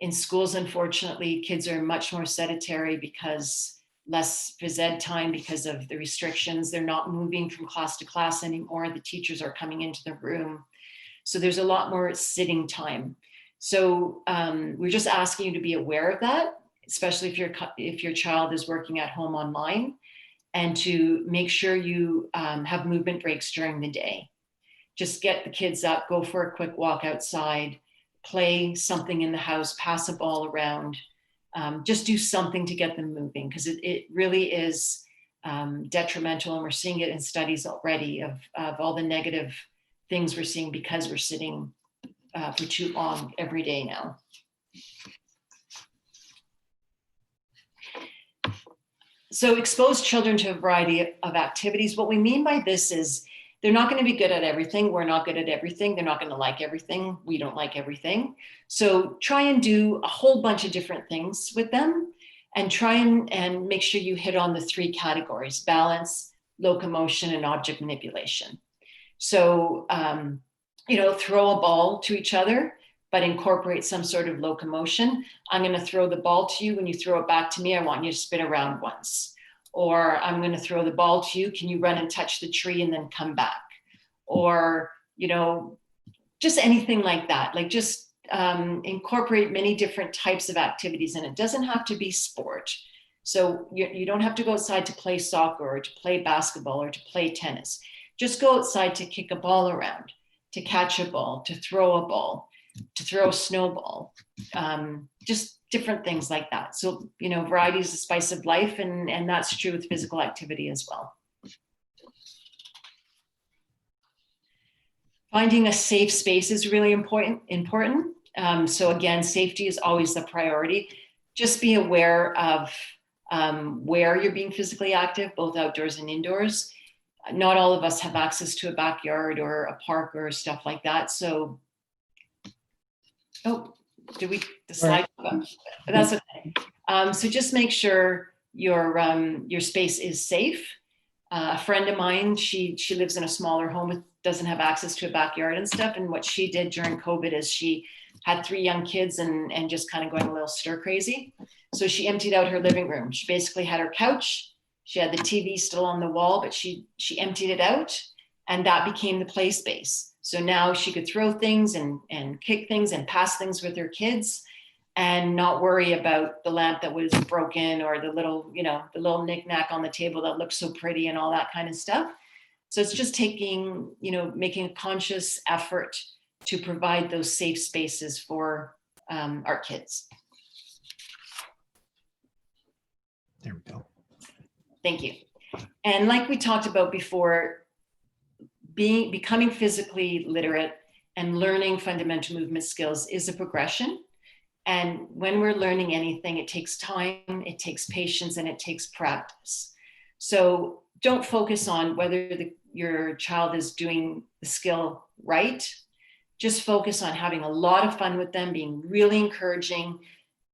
In schools, unfortunately, kids are much more sedentary because less phys ed time because of the restrictions. They're not moving from class to class anymore. The teachers are coming into the room. So there's a lot more sitting time. So we're just asking you to be aware of that, especially if your child is working at home online, and to make sure you have movement breaks during the day. Just get the kids up, go for a quick walk outside, play something in the house, pass a ball around, just do something to get them moving, because it really is detrimental, and we're seeing it in studies already of all the negative things we're seeing because we're sitting for too long every day now. So expose children to a variety of activities. What we mean by this is they're not going to be good at everything. We're not good at everything. They're not going to like everything. We don't like everything. So try and do a whole bunch of different things with them, and try and make sure you hit on the 3 categories: balance, locomotion, and object manipulation. So, you know, throw a ball to each other, but incorporate some sort of locomotion. I'm going to throw the ball to you. When you throw it back to me, I want you to spin around once. Or I'm going to throw the ball to you. Can you run and touch the tree and then come back? Or, you know, just anything like that. Like, just incorporate many different types of activities. And it doesn't have to be sport. So you don't have to go outside to play soccer or to play basketball or to play tennis. Just go outside to kick a ball around, to catch a ball, to throw a ball, to throw a snowball, just different things like that. So, you know, variety is the spice of life, and that's true with physical activity as well. Finding a safe space is really important. So again, safety is always the priority. Just be aware of where you're being physically active, both outdoors and indoors. Not all of us have access to a backyard or a park or stuff like that. So, oh, did we decide? But that's okay. So just make sure your space is safe. A friend of mine, she lives in a smaller home, doesn't have access to a backyard and stuff. And what she did during COVID is she had 3 young kids and just kind of going a little stir crazy. So she emptied out her living room. She basically had her couch. She had the TV still on the wall, but she emptied it out, and that became the play space. So now she could throw things and kick things and pass things with her kids, and not worry about the lamp that was broken or the little knick-knack on the table that looks so pretty and all that kind of stuff. So it's just taking, making a conscious effort to provide those safe spaces for our kids. There we go. Thank you. And like we talked about before, becoming physically literate and learning fundamental movement skills is a progression. And when we're learning anything, it takes time, it takes patience, and it takes practice. So don't focus on whether your child is doing the skill right. Just focus on having a lot of fun with them, being really encouraging.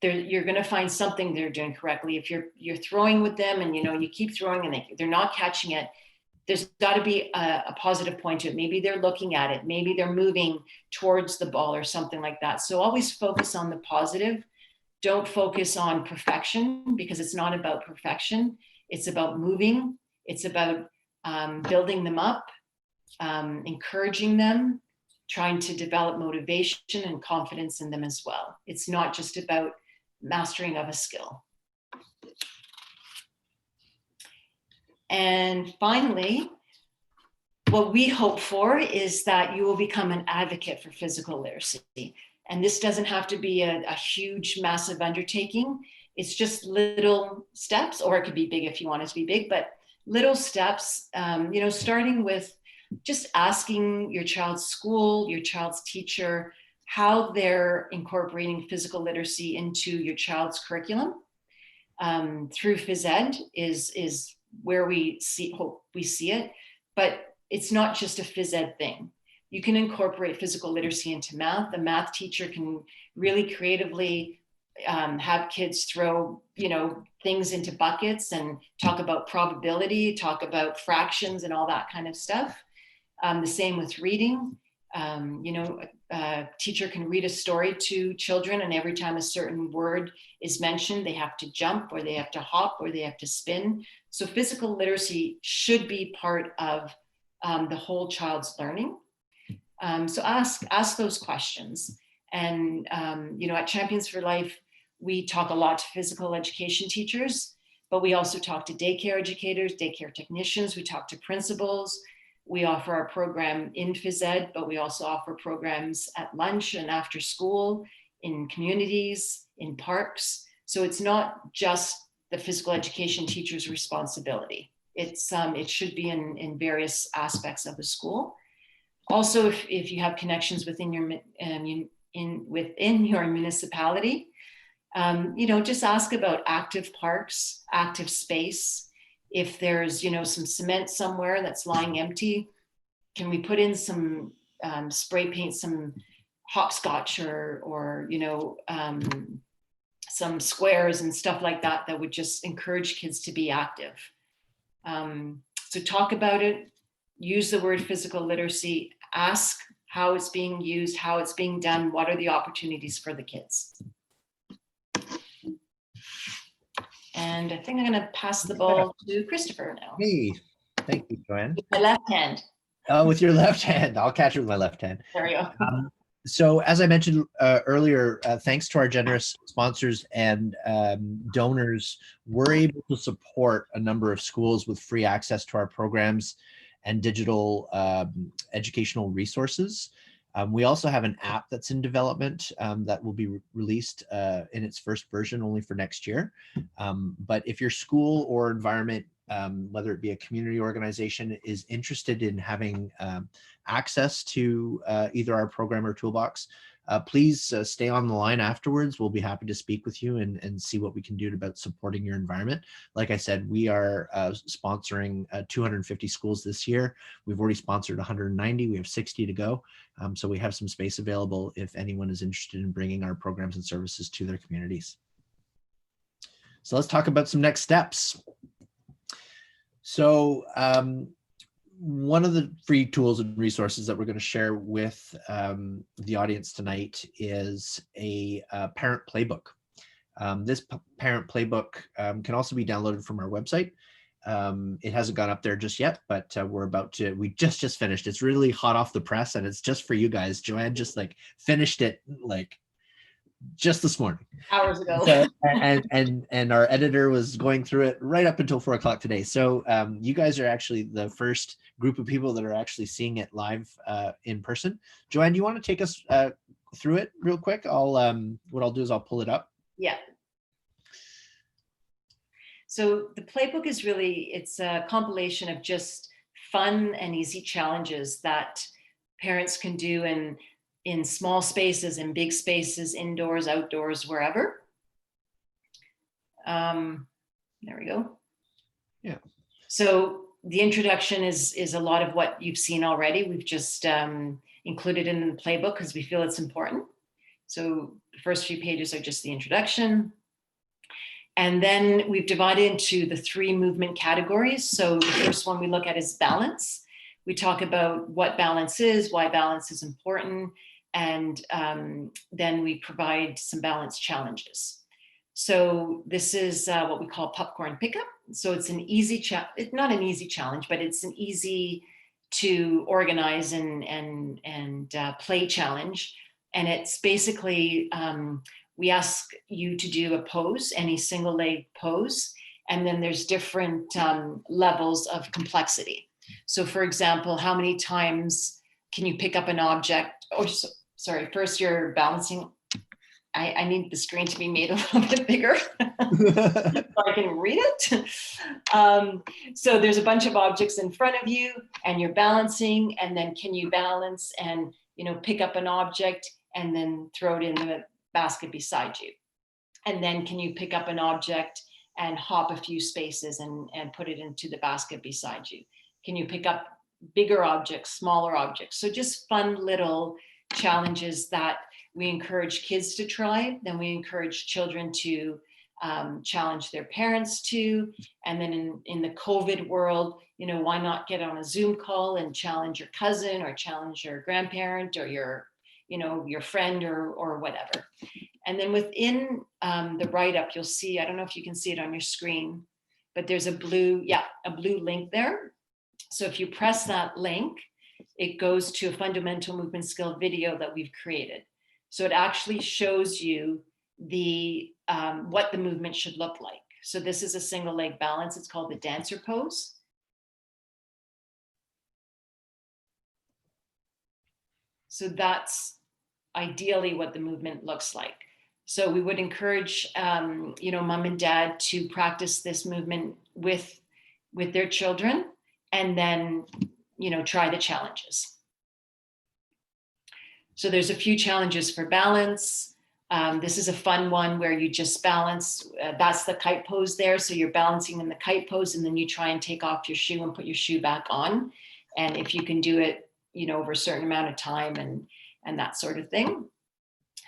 You're going to find something they're doing correctly. If you're throwing with them and you keep throwing and they're not catching it, there's got to be a positive point to it. Maybe they're looking at it. Maybe they're moving towards the ball or something like that. So always focus on the positive. Don't focus on perfection, because it's not about perfection. It's about moving. It's about building them up, encouraging them, trying to develop motivation and confidence in them as well. It's not just about mastering of a skill. And finally, what we hope for is that you will become an advocate for physical literacy. And this doesn't have to be a huge, massive undertaking. It's just little steps, or it could be big if you want it to be big, but little steps, starting with just asking your child's school, your child's teacher, how they're incorporating physical literacy into your child's curriculum. Through phys ed is where we hope we see it, but it's not just a phys ed thing. You can incorporate physical literacy into math. The math teacher can really creatively have kids throw, things into buckets and talk about probability, talk about fractions and all that kind of stuff. The same with reading. A teacher can read a story to children, and every time a certain word is mentioned, they have to jump, or they have to hop, or they have to spin. So physical literacy should be part of the whole child's learning. So ask those questions. And at Champions for Life, we talk a lot to physical education teachers, but we also talk to daycare educators, daycare technicians. We talk to principals. We offer our program in phys ed, but we also offer programs at lunch and after school, in communities, in parks. So it's not just the physical education teacher's responsibility. It should be in various aspects of the school. Also, if you have connections within your municipality, just ask about active parks, active space. If there's, some cement somewhere that's lying empty, can we put in some spray paint, some hopscotch or some squares and stuff like that would just encourage kids to be active. So talk about it, use the word physical literacy, ask how it's being used, how it's being done, what are the opportunities for the kids. And I think I'm going to pass the ball to Christopher now. Hey, thank you, Joanne. With my left hand. Oh, with your left hand. I'll catch it with my left hand. There we go. So as I mentioned earlier, thanks to our generous sponsors and donors, we're able to support a number of schools with free access to our programs and digital educational resources. We also have an app that's in development that will be released in its first version only for next year. But if your school or environment, whether it be a community organization, is interested in having access to either our program or toolbox, please stay on the line afterwards. We'll be happy to speak with you and see what we can do about supporting your environment. Like I said, we are sponsoring 250 schools this year. We've already sponsored 190. We have 60 to go. So we have some space available if anyone is interested in bringing our programs and services to their communities. So let's talk about some next steps. So one of the free tools and resources that we're going to share with the audience tonight is a parent playbook. This parent playbook can also be downloaded from our website. It hasn't gone up there just yet, but we just finished. It's really hot off the press and it's just for you guys. Joanne just like finished it like just this morning. Hours ago. So, and our editor was going through it right up until 4 o'clock today. So you guys are actually the first group of people that are actually seeing it live in person. Joanne, do you want to take us through it real quick? What I'll do is I'll pull it up. Yeah. So the playbook is it's a compilation of just fun and easy challenges that parents can do in small spaces, in big spaces, indoors, outdoors, wherever. There we go. Yeah. So the introduction is a lot of what you've seen already. We've just included in the playbook because we feel it's important. So the first few pages are just the introduction. And then we've divided into the 3 movement categories. So the first one we look at is balance. We talk about what balance is, why balance is important, and then we provide some balance challenges. So this is what we call popcorn pickup. So it's an easy it's not an easy challenge, but it's an easy to organize and play challenge. And it's basically, we ask you to do a pose, any single leg pose, and then there's different levels of complexity. So for example, how many times can you pick up an object? Oh, sorry, first you're balancing. I need the screen to be made a little bit bigger so I can read it. So there's a bunch of objects in front of you and you're balancing, and then can you balance and pick up an object and then throw it in the basket beside you? And then can you pick up an object and hop a few spaces and put it into the basket beside you? Can you pick up bigger objects, smaller objects? So just fun little challenges that we encourage kids to try. Then we encourage children to challenge their parents to. And then in the COVID world, why not get on a Zoom call and challenge your cousin or challenge your grandparent or your friend or whatever. And then within the write-up, you'll see, I don't know if you can see it on your screen, but there's a blue link there. So if you press that link, it goes to a fundamental movement skill video that we've created. So it actually shows you what the movement should look like. So this is a single leg balance. It's called the dancer pose. So that's ideally what the movement looks like. So we would encourage, mom and dad to practice this movement with their children, and then, try the challenges. So there's a few challenges for balance. This is a fun one where you just balance. That's the kite pose there. So you're balancing in the kite pose, and then you try and take off your shoe and put your shoe back on. And if you can do it, over a certain amount of time and that sort of thing.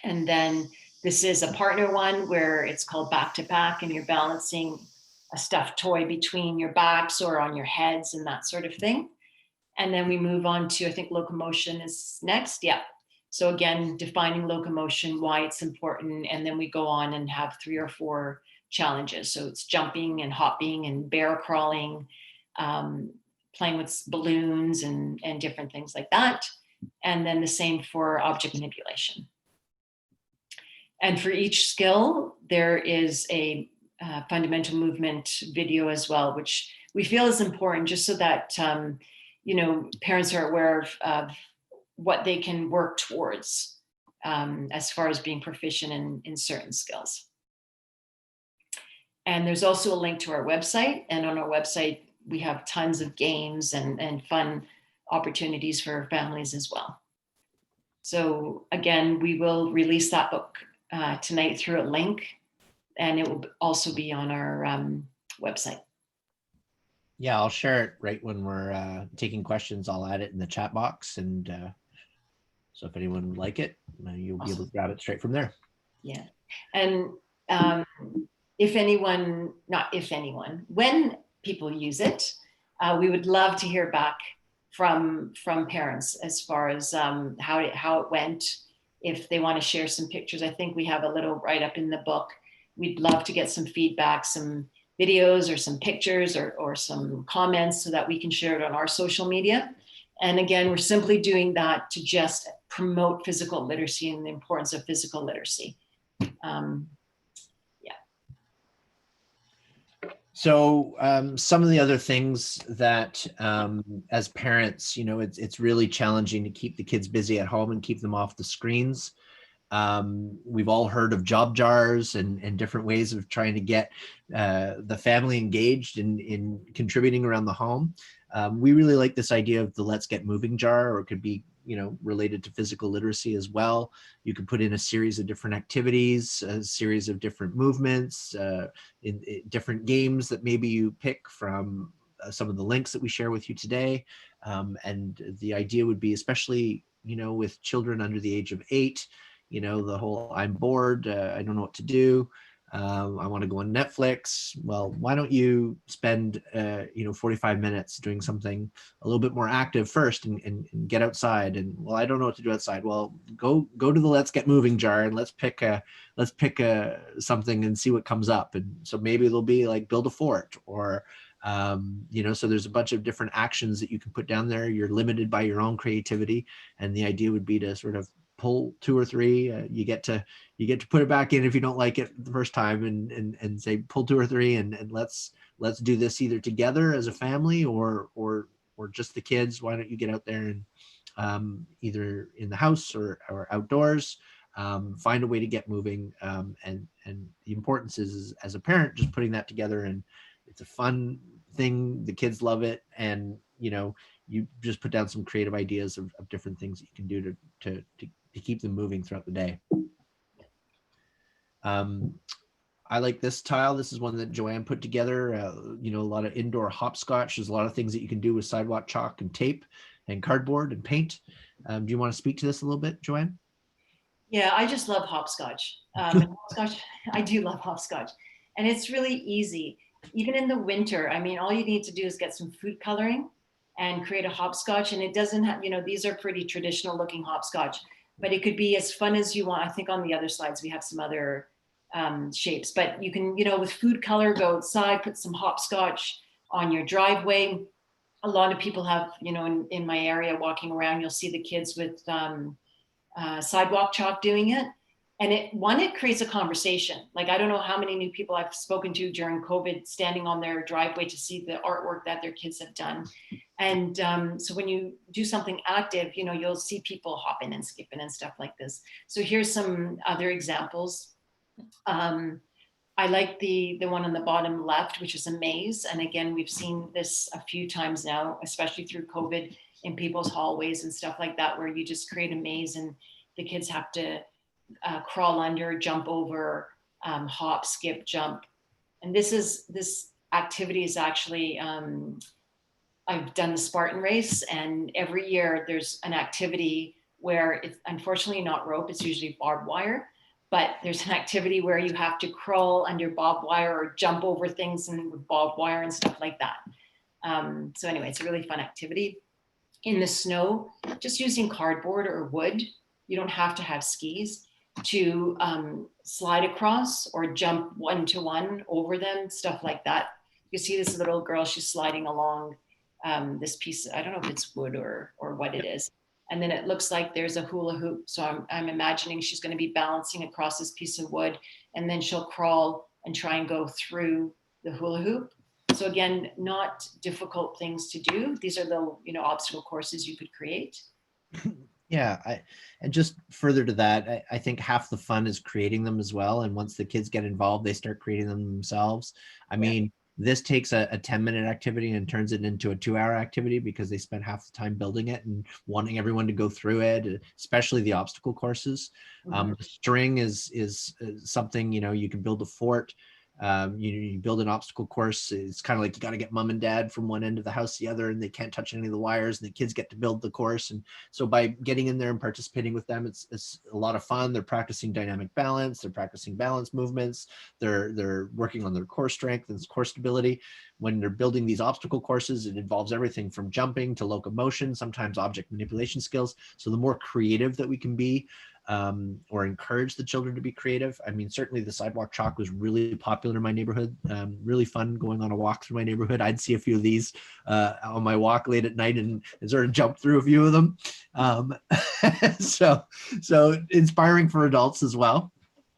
And then this is a partner one where it's called back to back, and you're balancing a stuffed toy between your backs or on your heads and that sort of thing. And then we move on to, I think locomotion is next. Yeah. So again, defining locomotion, why it's important. And then we go on and have 3 or 4 challenges. So it's jumping and hopping and bear crawling, playing with balloons and different things like that. And then the same for object manipulation. And for each skill, there is a fundamental movement video as well, which we feel is important just so that, parents are aware of what they can work towards as far as being proficient in certain skills. And there's also a link to our website. And on our website, we have tons of games and fun opportunities for families as well. So again, we will release that book tonight through a link, and it will also be on our website. Yeah, I'll share it right when we're taking questions. I'll add it in the chat box, and so if anyone would like it, you'll be able to grab it straight from there. Yeah, and if anyone, not if anyone, when people use it, we would love to hear back from parents as far as how it went. If they want to share some pictures, I think we have a little write up in the book. We'd love to get some feedback, some videos or some pictures or some comments so that we can share it on our social media. And again, we're simply doing that to just promote physical literacy and the importance of physical literacy. So some of the other things that as parents, you know, it's really challenging to keep the kids busy at home and keep them off the screens. We've all heard of job jars and different ways of trying to get the family engaged in contributing around the home. We really like this idea of the Let's Get Moving jar, or it could be, you know, related to physical literacy as well. You could put in a series of different activities, a series of different movements, in different games that maybe you pick from some of the links that we share with you today. And the idea would be, especially, you know, with children under the age of 8, you know, the whole I'm bored, I don't know what to do, I want to go on Netflix. Well, why don't you spend, you know, 45 minutes doing something a little bit more active first and get outside? And well, I don't know what to do outside. Well, go to the Let's Get Moving jar and let's pick something and see what comes up. And so maybe it'll be like build a fort, or you know, so there's a bunch of different actions that you can put down there. You're limited by your own creativity, and the idea would be to sort of pull 2 or 3. You get to put it back in if you don't like it the first time, and say pull 2 or 3, and let's do this either together as a family or just the kids. Why don't you get out there and either in the house or outdoors, find a way to get moving, and the importance is as a parent just putting that together, and it's a fun thing. The kids love it, and you know, you just put down some creative ideas of different things that you can do to keep them moving throughout the day. I like this tile. This is one that Joanne put together. You know, a lot of indoor hopscotch. There's a lot of things that you can do with sidewalk chalk and tape and cardboard and paint. Do you want to speak to this a little bit, Joanne? Yeah, I just love hopscotch. Hopscotch, I do love hopscotch. And it's really easy. Even in the winter, I mean, all you need to do is get some food coloring and create a hopscotch. And it doesn't have, you know, these are pretty traditional looking hopscotch, but it could be as fun as you want. I think on the other slides, we have some other shapes, but you can, you know, with food color, go outside, put some hopscotch on your driveway. A lot of people have, you know, in my area walking around, you'll see the kids with sidewalk chalk doing it. And it creates a conversation. Like, I don't know how many new people I've spoken to during COVID standing on their driveway to see the artwork that their kids have done. And so when you do something active, you know, you'll see people hopping and skipping and stuff like this. So here's some other examples. I like the one on the bottom left, which is a maze. And again, we've seen this a few times now, especially through COVID, in people's hallways and stuff like that, where you just create a maze and the kids have to crawl under, jump over, hop, skip, jump. And this activity is actually, I've done the Spartan race, and every year there's an activity where it's unfortunately not rope, it's usually barbed wire, but there's an activity where you have to crawl under barbed wire or jump over things and with barbed wire and stuff like that. So anyway, it's a really fun activity. In the snow, just using cardboard or wood, you don't have to have skis, to slide across or jump 1-to-1 over them, stuff like that. You see this little girl, she's sliding along this piece, I don't know if it's wood or what it is. And then it looks like there's a hula hoop. So I'm imagining she's going to be balancing across this piece of wood, and then she'll crawl and try and go through the hula hoop. So again, not difficult things to do. These are the, you know, obstacle courses you could create. Yeah, and just further to that, I think half the fun is creating them as well. And once the kids get involved, they start creating them themselves. I mean, this takes a 10-minute activity and turns it into a 2-hour activity because they spend half the time building it and wanting everyone to go through it, especially the obstacle courses. The string is something, you know, you can build a fort. You build an obstacle course. It's kind of like you got to get mom and dad from one end of the house to the other, and they can't touch any of the wires, and the kids get to build the course. And so by getting in there and participating with them, it's a lot of fun. They're practicing dynamic balance. They're practicing balance movements. They're working on their core strength and core stability. When they're building these obstacle courses, it involves everything from jumping to locomotion, sometimes object manipulation skills. So the more creative that we can be, or encourage the children to be creative. I mean, certainly the sidewalk chalk was really popular in my neighborhood. Really fun going on a walk through my neighborhood. I'd see a few of these on my walk late at night and sort of jump through a few of them. So inspiring for adults as well.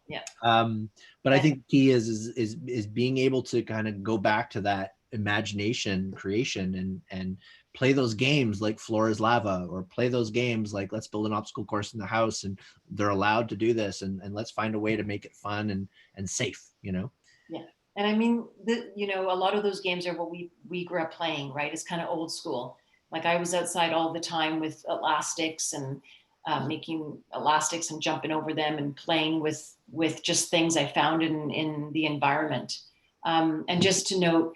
Yeah. But I think key is being able to kind of go back to that imagination creation and play those games like Floor is Lava, or play those games like let's build an obstacle course in the house, and they're allowed to do this, and let's find a way to make it fun and safe, you know? Yeah. And I mean, a lot of those games are what we grew up playing, right? It's kind of old school. Like I was outside all the time with elastics and making elastics and jumping over them and playing with just things I found in the environment. And just to note,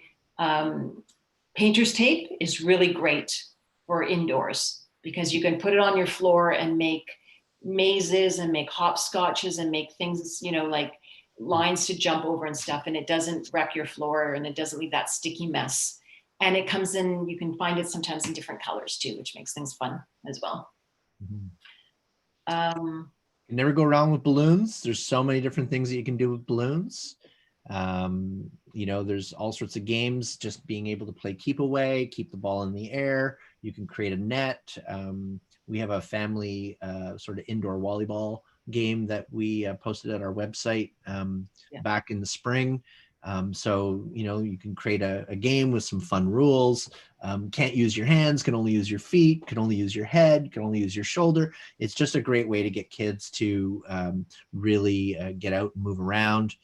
painter's tape is really great for indoors because you can put it on your floor and make mazes and make hopscotches and make things, like lines to jump over and stuff. And it doesn't wreck your floor and it doesn't leave that sticky mess. And it comes in, you can find it sometimes in different colors too, which makes things fun as well. You never go wrong with balloons. There's so many different things that you can do with balloons. There's all sorts of games, just being able to play keep away, keep the ball in the air. You can create a net. We have a family sort of indoor volleyball game that we posted at our website back in the spring. You can create a game with some fun rules. Can't use your hands, can only use your feet, can only use your head, can only use your shoulder. It's just a great way to get kids to really get out and move around.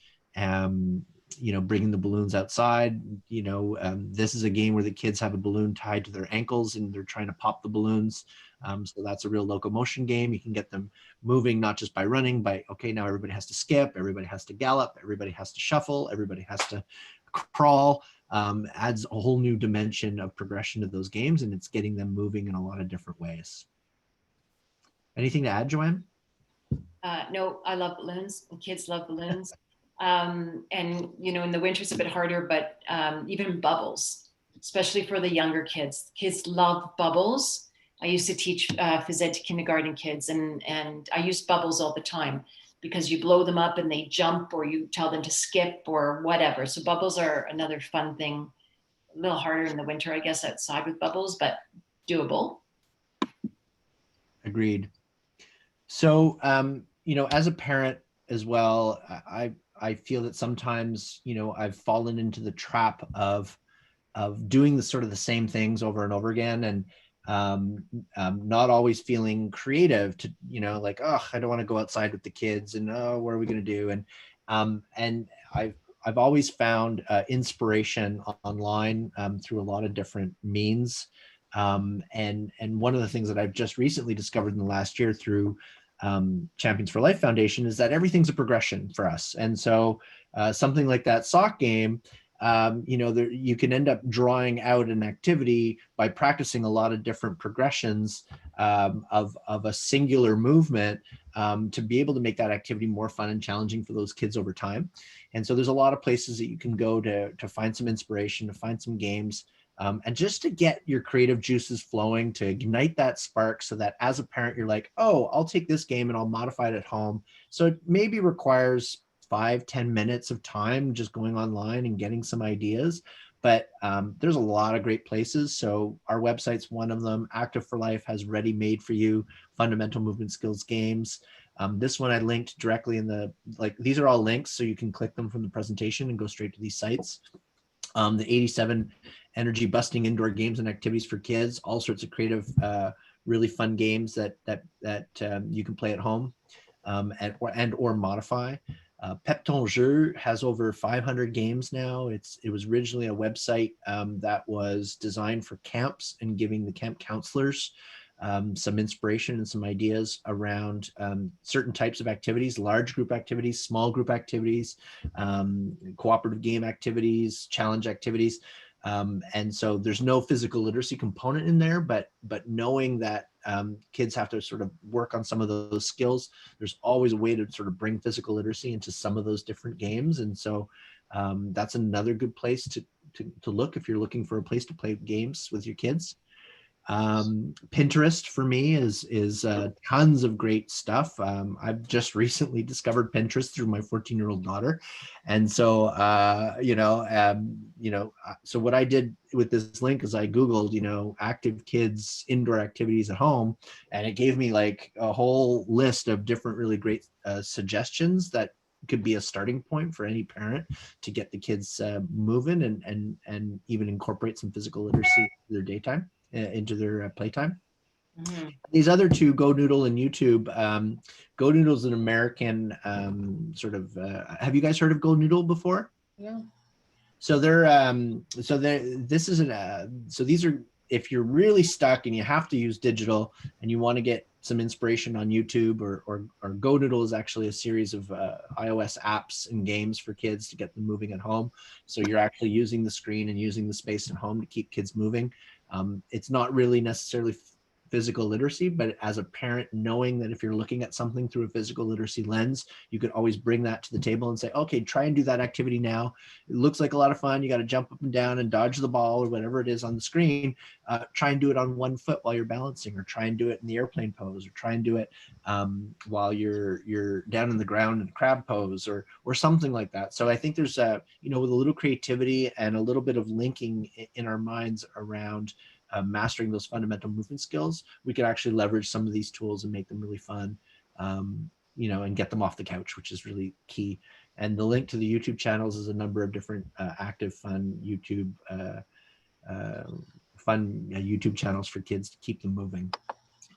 Bringing the balloons outside. This is a game where the kids have a balloon tied to their ankles and they're trying to pop the balloons. So that's a real locomotion game. You can get them moving, not just by running, now everybody has to skip, everybody has to gallop, everybody has to shuffle, everybody has to crawl. Adds a whole new dimension of progression to those games, and it's getting them moving in a lot of different ways. Anything to add, Joanne? No, I love balloons. The kids love balloons. And in the winter it's a bit harder, but even bubbles, especially for the younger kids love bubbles. I used to teach phys ed to kindergarten kids, and I used bubbles all the time because you blow them up and they jump, or you tell them to skip or whatever. So bubbles are another fun thing. A little harder in the winter, I guess, outside with bubbles, but doable. Agreed. So, as a parent as well, I feel that sometimes, I've fallen into the trap of doing the sort of the same things over and over again, and not always feeling creative to, I don't want to go outside with the kids, and what are we going to do? And I've always found inspiration online through a lot of different means. And one of the things that I've just recently discovered in the last year through Champions for Life Foundation is that everything's a progression for us. And so something like that sock game, you can end up drawing out an activity by practicing a lot of different progressions of a singular movement to be able to make that activity more fun and challenging for those kids over time. And so there's a lot of places that you can go to find some inspiration, to find some games, and just to get your creative juices flowing, to ignite that spark, so that as a parent, you're like, oh, I'll take this game and I'll modify it at home. So it maybe requires 5-10 minutes of time just going online and getting some ideas. But there's a lot of great places. So our website's one of them. Active for Life has ready-made for you fundamental movement skills games. This one I linked directly in these are all links, so you can click them from the presentation and go straight to these sites. The 87 energy busting indoor games and activities for kids, all sorts of creative, really fun games that you can play at home and or modify. Pep Ton Jeu has over 500 games now. It was originally a website that was designed for camps and giving the camp counselors some inspiration and some ideas around certain types of activities, large group activities, small group activities, cooperative game activities, challenge activities. And so there's no physical literacy component in there, but knowing that kids have to sort of work on some of those skills, there's always a way to sort of bring physical literacy into some of those different games. And so that's another good place to look if you're looking for a place to play games with your kids. Pinterest for me is tons of great stuff. I've just recently discovered Pinterest through my 14-year-old daughter, and so so what I did with this link is I googled active kids indoor activities at home, and it gave me like a whole list of different really great suggestions that could be a starting point for any parent to get the kids moving and even incorporate some physical literacy into their daytime, into their playtime. Mm-hmm. These other two, Go Noodle and YouTube. Go Noodle is an American have you guys heard of Go Noodle before? Yeah. So these are, if you're really stuck and you have to use digital and you want to get some inspiration on YouTube, or Go Noodle is actually a series of iOS apps and games for kids to get them moving at home. So you're actually using the screen and using the space at home to keep kids moving. It's not really necessarily physical literacy, but as a parent, knowing that if you're looking at something through a physical literacy lens, you could always bring that to the table and say, okay, try and do that activity now. It looks like a lot of fun. You got to jump up and down and dodge the ball or whatever it is on the screen. Try and do it on one foot while you're balancing, or try and do it in the airplane pose, or try and do it while you're down in the ground in crab pose, or something like that. So I think there's with a little creativity and a little bit of linking in our minds around mastering those fundamental movement skills, we could actually leverage some of these tools and make them really fun, and get them off the couch, which is really key. And the link to the YouTube channels is a number of different active, fun YouTube channels for kids to keep them moving.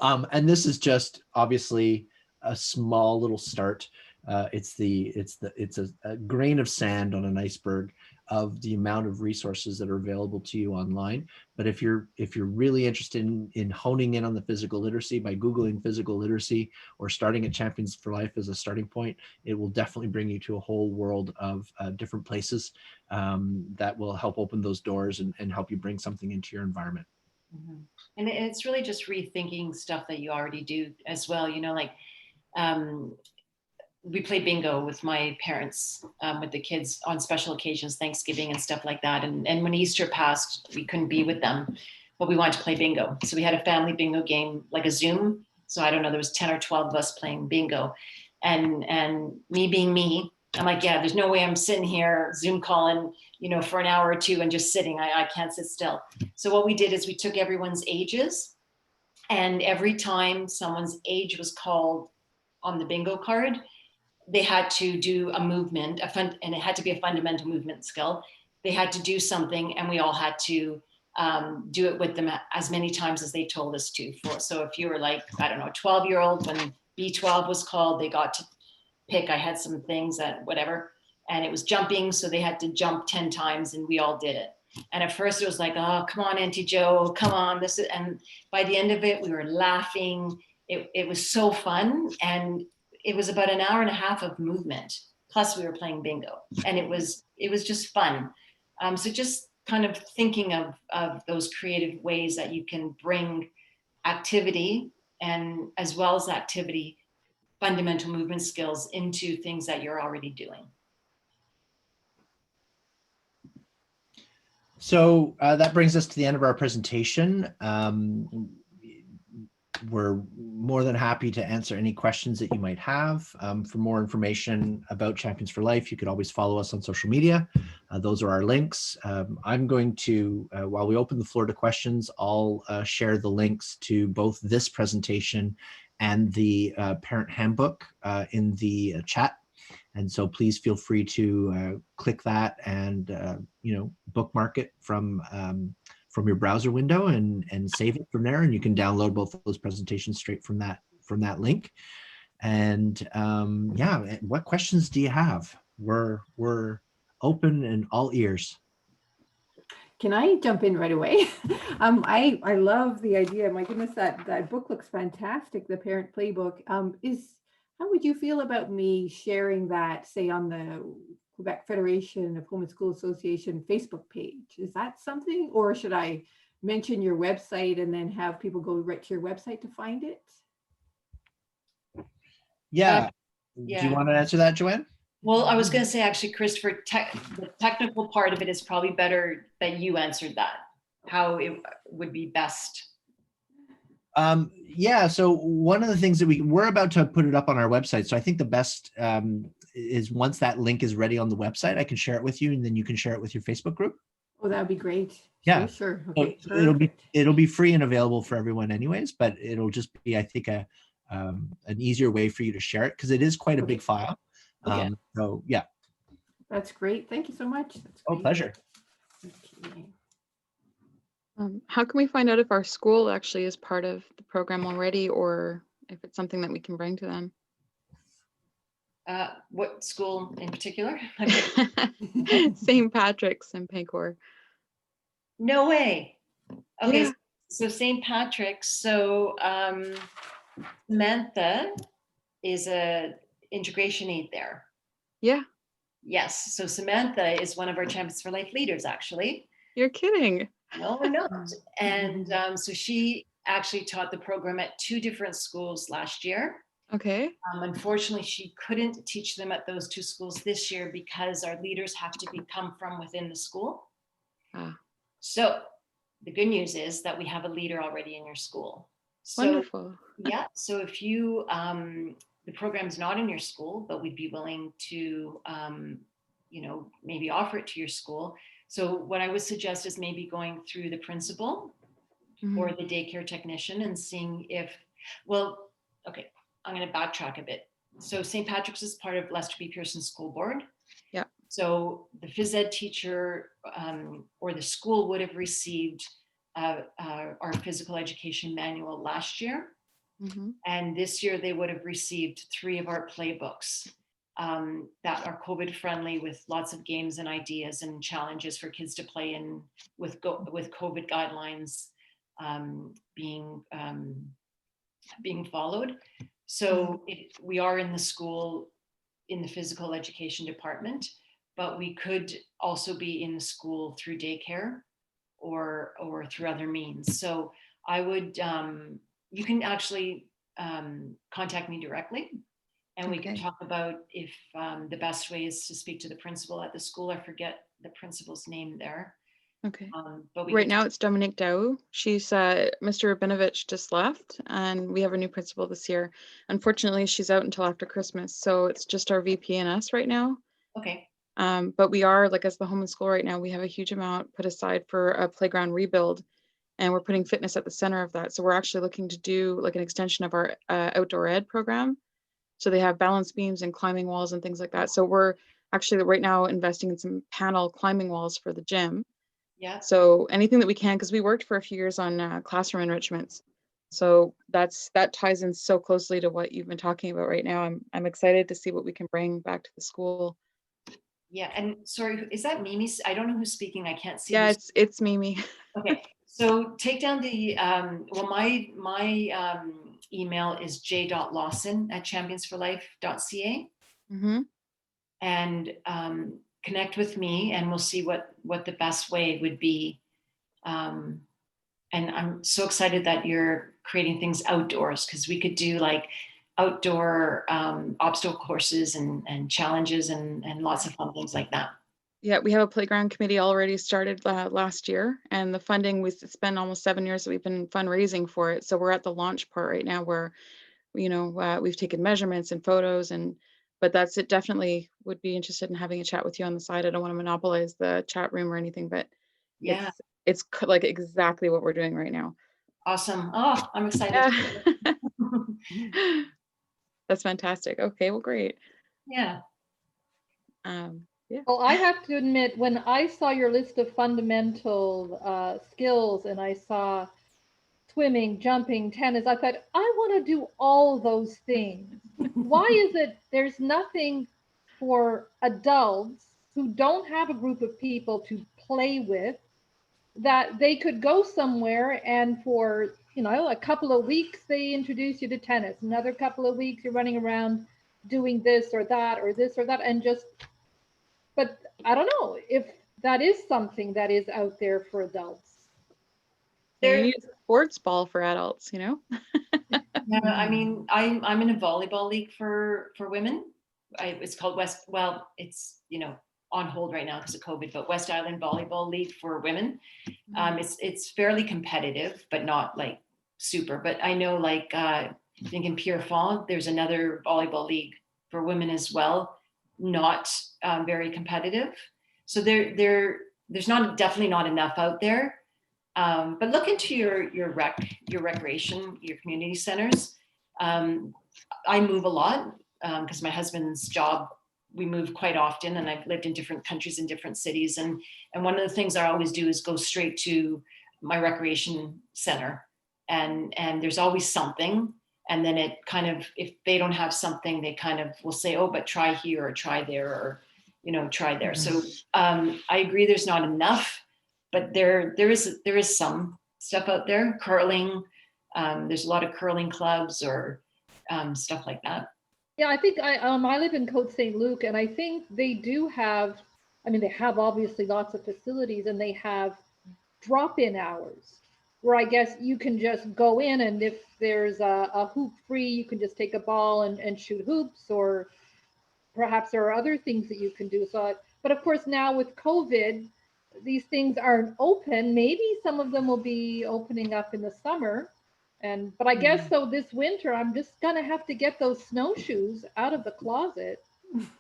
And this is just obviously a small little start. It's a grain of sand on an iceberg of the amount of resources that are available to you online. But if you're really interested in honing in on the physical literacy by Googling physical literacy or starting at Champions for Life as a starting point, it will definitely bring you to a whole world of different places that will help open those doors and help you bring something into your environment. Mm-hmm. And it's really just rethinking stuff that you already do as well. We play bingo with my parents, with the kids on special occasions, Thanksgiving and stuff like that. And when Easter passed, we couldn't be with them, but we wanted to play bingo. So we had a family bingo game, like a Zoom. So I don't know, there was 10 or 12 of us playing bingo. And me being me, I'm like, yeah, there's no way I'm sitting here Zoom calling, for an hour or two and just sitting. I can't sit still. So what we did is we took everyone's ages, and every time someone's age was called on the bingo card, they had to do a movement, and it had to be a fundamental movement skill. They had to do something, and we all had to do it with them as many times as they told us to. So if you were like, I don't know, a 12-year-old, when B12 was called, they got to pick. I had some things that whatever, and it was jumping, so they had to jump 10 times, and we all did it. And at first it was like, oh, come on, Auntie Joe, come on. And by the end of it, we were laughing. It was so fun. And it was about an hour and a half of movement. Plus we were playing bingo, and it was just fun. So just kind of thinking of those creative ways that you can bring activity, and as well as activity, fundamental movement skills into things that you're already doing. So that brings us to the end of our presentation. We're more than happy to answer any questions that you might have. For more information about Champions for Life, you could always follow us on social media. Those are our links. I'm going to, while we open the floor to questions, I'll share the links to both this presentation and the parent handbook in the chat. And so please feel free to click that and bookmark it from your browser window and save it from there. And you can download both of those presentations straight from that link. And yeah, what questions do you have? We're open and all ears. Can I jump in right away? I love the idea. My goodness, that book looks fantastic. The Parent Playbook. How would you feel about me sharing that, say, on the Quebec Federation of Home and School Association Facebook page? Is that something, or should I mention your website and then have people go right to your website to find it? Yeah. Do yeah. you want to answer that, Joanne? Well, I was going to say, actually, Christopher, the technical part of it is probably better that you answered that, how it would be best. Yeah, so one of the things that we're about to put it up on our website. So I think the best is once that link is ready on the website, I can share it with you, and then you can share it with your Facebook group. Oh, that would be great. Yeah. Sure. Okay. So it'll be free and available for everyone anyways, but it'll just be, I think, an easier way for you to share it because it is quite a big file. Okay. So yeah. That's great. Thank you so much. That's Oh, great. pleasure. Okay. How can we find out if our school actually is part of the program already, or if it's something that we can bring to them? What school in particular? St. Patrick's in Pecor. No way. Okay, Yeah. so St. Patrick's. So Samantha is a integration aide there. Yeah, Yes. So Samantha is one of our Champions for Life leaders, actually. you're kidding. No, we're not. And so she actually taught the program at 2 different schools last year. Okay. Unfortunately, she couldn't teach them at those 2 schools this year because our leaders have to come from within the school. Ah, So the good news is that we have a leader already in your school. So wonderful. yeah, so if you, the program's not in your school, but we'd be willing to, maybe offer it to your school. So what I would suggest is maybe going through the principal or the daycare technician and seeing if, okay, I'm going to backtrack a bit. So St. Patrick's is part of Lester B. Pearson School Board. Yeah. So the phys ed teacher or the school would have received our physical education manual last year. And this year they would have received 3 of our playbooks that are COVID friendly with lots of games and ideas and challenges for kids to play in with COVID guidelines being followed. So we are in the school in the physical education department, but we could also be in the school through daycare or through other means. So I would, you can actually contact me directly and we can talk about if the best way is to speak to the principal at the school. I forget the principal's name there. Okay. But right now it's Dominique Dow. She's Mr. Rabinovich just left, and we have a new principal this year. Unfortunately, she's out until after Christmas, so it's just our VP and us right now. Okay. But we are, like, as the home and school right now, we have a huge amount put aside for a playground rebuild, and we're putting fitness at the center of that. So we're actually looking to do like an extension of our outdoor ed program. So they have balance beams and climbing walls and things like that. So we're actually right now investing in some panel climbing walls for the gym. Yeah. So anything that we can, because we worked for a few years on classroom enrichments. So that ties in so closely to what you've been talking about right now. I'm excited to see what we can bring back to the school. Yeah, and sorry, is that Mimi? I don't know who's speaking. I can't see. Yeah, it's Mimi. Okay, so take down the my email is j.lawson@championsforlife.ca. And connect with me and we'll see what the best way would be. And I'm so excited that you're creating things outdoors, because we could do like outdoor obstacle courses and challenges and lots of fun things like that. Yeah, we have a playground committee already started last year, and the funding, it's been almost 7 years that we've been fundraising for it. So we're at the launch part right now where, we've taken measurements and photos, but that's it. Definitely would be interested in having a chat with you on the side. I don't want to monopolize the chat room or anything, but yeah, it's like exactly what we're doing right now. Awesome. Oh, I'm excited. Yeah. That's fantastic. Okay, well, great. Yeah. Yeah. Well, I have to admit, when I saw your list of fundamental skills and I saw swimming, jumping, tennis, I thought, I want to do all those things. Why is it there's nothing for adults who don't have a group of people to play with that they could go somewhere and for, you know, a couple of weeks they introduce you to tennis, another couple of weeks you're running around doing this or that or this or that, and just, but I don't know if that is something that is out there for adults. You There, need a sports ball for adults, you know? yeah, I mean, I'm in a volleyball league for women. It's called West. Well, it's, you know, on hold right now because of COVID, but West Island Volleyball League for women. It's fairly competitive, but not like super. But I know, like, I think in Pierrefonds, there's another volleyball league for women as well, not very competitive. So there's not, definitely not enough out there. But look into your recreation, your community centers. I move a lot because my husband's job, we move quite often, and I've lived in different countries in different cities. And one of the things I always do is go straight to my recreation center, and there's always something. And then it kind of, if they don't have something, they kind of will say, oh, but try here or try there, or, you know, try there. So I agree, there's not enough, but there is some stuff out there. Curling, there's a lot of curling clubs or stuff like that. Yeah, I think I live in Côte St. Luc, and I think they do have, I mean, they have obviously lots of facilities, and they have drop-in hours where I guess you can just go in, and if there's a hoop free, you can just take a ball and shoot hoops, or perhaps there are other things that you can do. So, but of course now with COVID, these things aren't open. Maybe some of them will be opening up in the summer. But I guess so this winter, I'm just gonna have to get those snowshoes out of the closet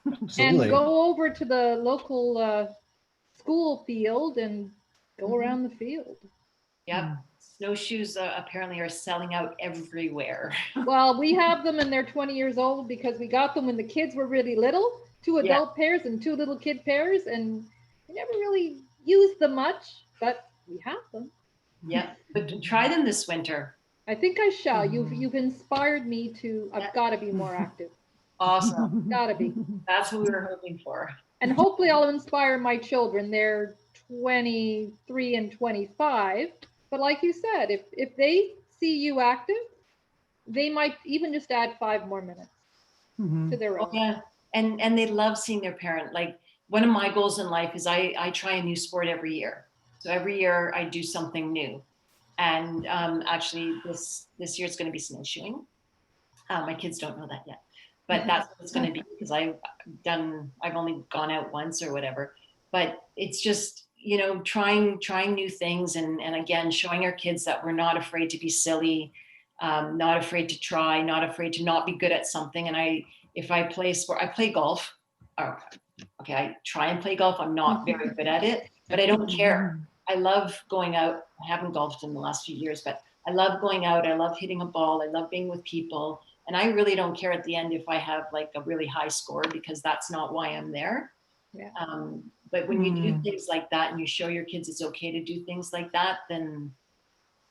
Absolutely. and go over to the local school field and go around the field. Yep. Snowshoes apparently are selling out everywhere. Well, we have them and they're 20 years old because we got them when the kids were really little, 2 adult pairs and 2 little kid pairs, and we never really used them much, but we have them. Yeah, but try them this winter. I think I shall. You've inspired me to, I've got to be more active. Awesome. Gotta be. That's what we were hoping for. And hopefully I'll inspire my children. They're 23 and 25. But like you said, if they see you active, they might even just add 5 more minutes to their own. Yeah, and they love seeing their parent. Like, one of my goals in life is I try a new sport every year. So every year I do something new. And actually this year it's going to be snowshoeing. My kids don't know that yet, but that's what it's going to be, because I've only gone out once or whatever. But it's just, you know, trying new things, and again, showing our kids that we're not afraid to be silly, not afraid to try, not afraid to not be good at something. And if I play sport, I play golf. Okay, I try and play golf. I'm not very good at it, but I don't care. I love going out. I haven't golfed in the last few years, but I love going out. I love hitting a ball. I love being with people. And I really don't care at the end if I have like a really high score, because that's not why I'm there. Yeah. But when you do things like that and you show your kids it's okay to do things like that, then,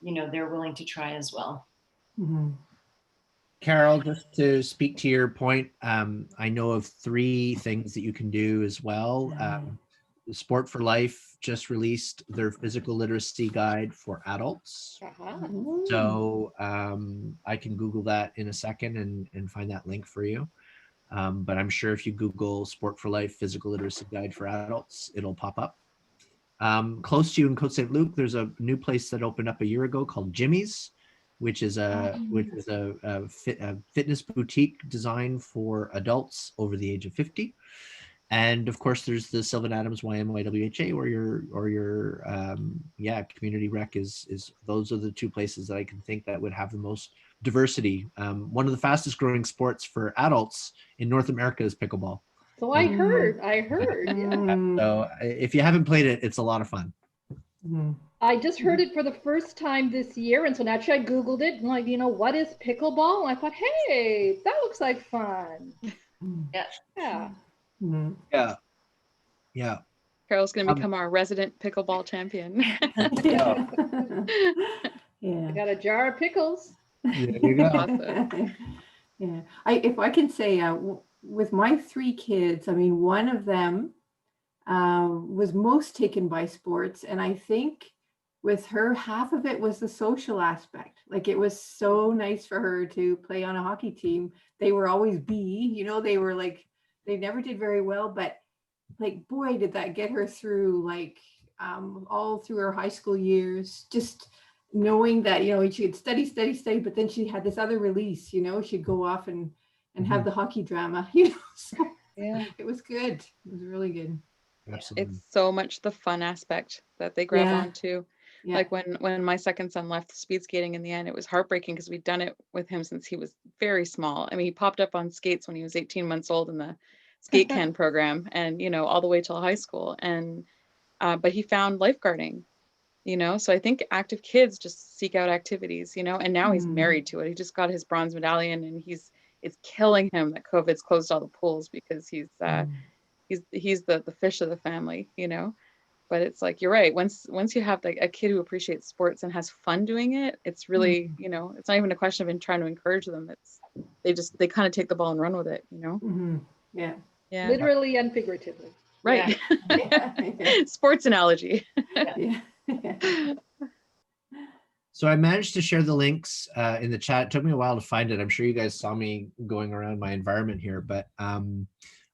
you know, they're willing to try as well. Carol, just to speak to your point, I know of 3 things that you can do as well. Sport for Life just released their physical literacy guide for adults. So I can Google that in a second and find that link for you. But I'm sure if you Google Sport for Life Physical Literacy Guide for Adults, it'll pop up. Close to you in Côte St. Luc, there's a new place that opened up a year ago called Jimmy's, which is a fitness boutique designed for adults over the age of 50. And of course, there's the Sylvan Adams YMYWHA, or your community rec is. Those are the 2 places that I can think that would have the most diversity. One of the fastest growing sports for adults in North America is pickleball. So I heard. So if you haven't played it, it's a lot of fun. I just heard it for the first time this year, and so naturally I Googled it, and like, you know, what is pickleball? And I thought, hey, that looks like fun. Yeah. Yeah. Carol's going to become our resident pickleball champion. I got a jar of pickles. There you go. Awesome. Yeah. If I can say, with my 3 kids, I mean, one of them was most taken by sports, and I think with her, half of it was the social aspect. Like it was so nice for her to play on a hockey team. They were always B, you know, they were like, they never did very well, but like, boy, did that get her through like all through her high school years, just knowing that, you know, she could study, but then she had this other release, you know, she'd go off and have the hockey drama, you know, so Yeah. it was good. It was really good. Absolutely. It's so much the fun aspect that they grab Yeah. onto. Yeah. Like when my second son left speed skating in the end, it was heartbreaking because we'd done it with him since he was very small. I mean, he popped up on skates when he was 18 months old in the skate can program, and you know, all the way till high school. And but he found lifeguarding, you know. So I think active kids just seek out activities, you know. And now he's married to it. He just got his bronze medallion, and it's killing him that COVID's closed all the pools because he's the fish of the family, you know. But it's like, you're right, once you have like a kid who appreciates sports and has fun doing it, it's really, you know, it's not even a question of trying to encourage them. It's they kind of take the ball and run with it, you know. Yeah. Yeah, Literally and figuratively. right. Yeah. Sports analogy. Yeah. So I managed to share the links in the chat. It took me a while to find it. I'm sure you guys saw me going around my environment here, but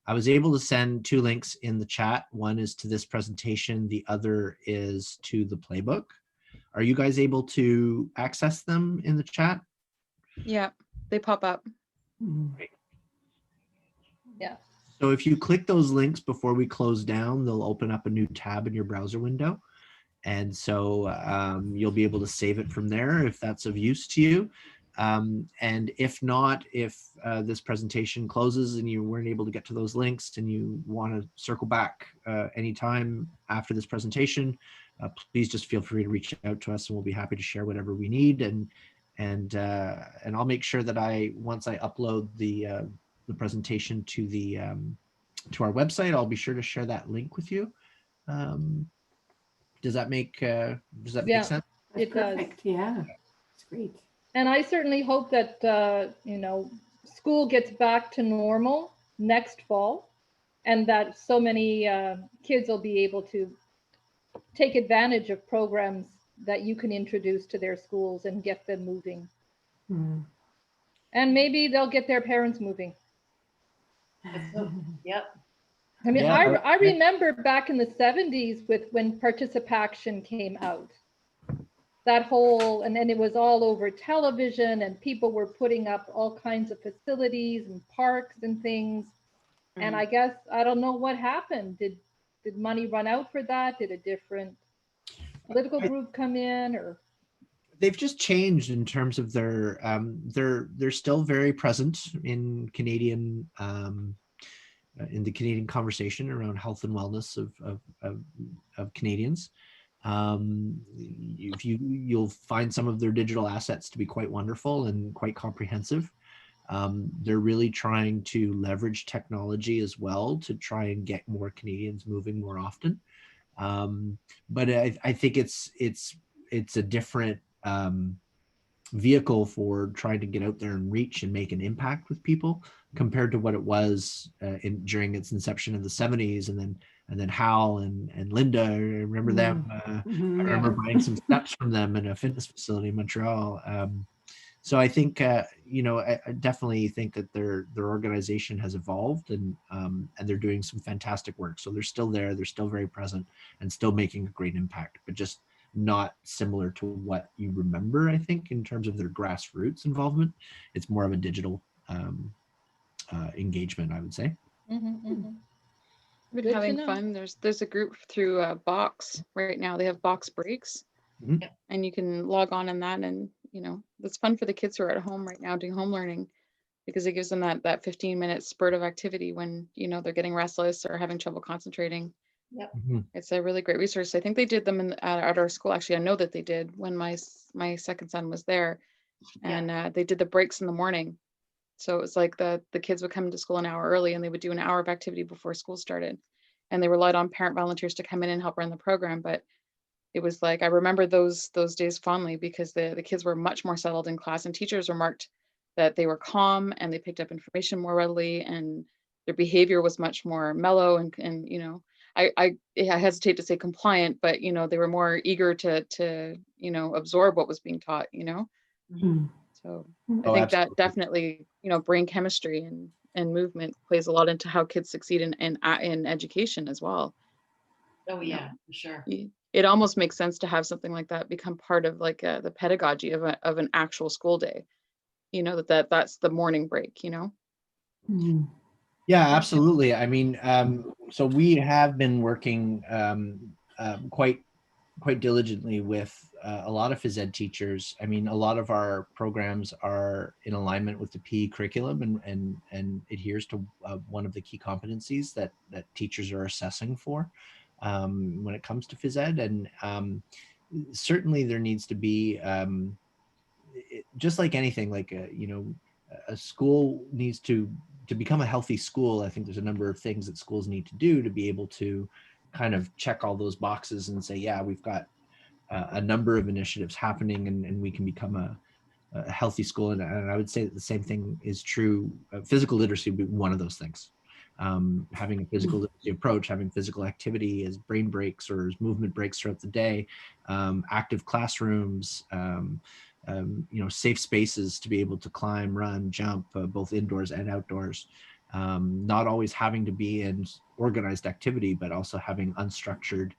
I was able to send 2 links in the chat. One is to this presentation. The other is to the playbook. Are you guys able to access them in the chat? Yeah, they pop up. Yeah. So if you click those links before we close down, they'll open up a new tab in your browser window. And so you'll be able to save it from there if that's of use to you. And if not, if this presentation closes and you weren't able to get to those links and you want to circle back anytime after this presentation, please just feel free to reach out to us and we'll be happy to share whatever we need. And I'll make sure that once I upload the presentation to to our website, I'll be sure to share that link with you. Does that make sense? That's It perfect. does. Yeah. It's great. And I certainly hope that, you know, school gets back to normal next fall and that so many kids will be able to take advantage of programs that you can introduce to their schools and get them moving. And maybe they'll get their parents moving. Yep. I mean, Yeah, I remember back in the 70s when participation came out. That whole, and then it was all over television and people were putting up all kinds of facilities and parks and things. And I guess, I don't know what happened. Did money run out for that? Did a different political group come in, or? They've just changed in terms of they're still very present in Canadian, in the Canadian conversation around health and wellness of Canadians. You'll find some of their digital assets to be quite wonderful and quite comprehensive. They're really trying to leverage technology as well to try and get more Canadians moving more often. But I think it's a different vehicle for trying to get out there and reach and make an impact with people compared to what it was during its inception in the 70s, and then Hal and Linda. I remember them. I remember buying some steps from them in a fitness facility in Montreal. So I think you know, I definitely think that their organization has evolved and they're doing some fantastic work. So they're still there, they're still very present and still making a great impact, but just not similar to what you remember, I think, in terms of their grassroots involvement. It's more of a digital engagement, I would say. Been having fun. There's a group through Box right now. They have Box breaks, and you can log on in that, and you know, it's fun for the kids who are at home right now doing home learning, because it gives them that 15-minute spurt of activity when, you know, they're getting restless or having trouble concentrating. It's a really great resource. I think they did them at our school. Actually, I know that they did when my second son was there, and they did the breaks in the morning. So it was like the kids would come to school an hour early and they would do an hour of activity before school started. And they relied on parent volunteers to come in and help run the program. But it was like, I remember those days fondly because the kids were much more settled in class, and teachers remarked that they were calm and they picked up information more readily and their behavior was much more mellow. And you know, I hesitate to say compliant, but they were more eager to absorb what was being taught. Mm. So I Oh, think that absolutely. definitely brain chemistry and movement plays a lot into how kids succeed in education as well. Oh, yeah, for sure. It almost makes sense to have something like that become part of like the pedagogy of an actual school day. That's the morning break. Mm. Yeah, absolutely. I mean, so we have been working quite diligently with a lot of phys ed teachers. I mean, a lot of our programs are in alignment with the PE curriculum and adheres to one of the key competencies that teachers are assessing for when it comes to phys ed. And certainly there needs to be, just like anything, like, a school needs to become a healthy school. I think there's a number of things that schools need to do to be able to kind of check all those boxes and say, yeah, we've got a number of initiatives happening and we can become a healthy school. And I would say that the same thing is true. Physical literacy would be one of those things. Having a physical literacy approach, having physical activity as brain breaks or as movement breaks throughout the day, active classrooms, safe spaces to be able to climb, run, jump, both indoors and outdoors. Not always having to be in organized activity, but also having unstructured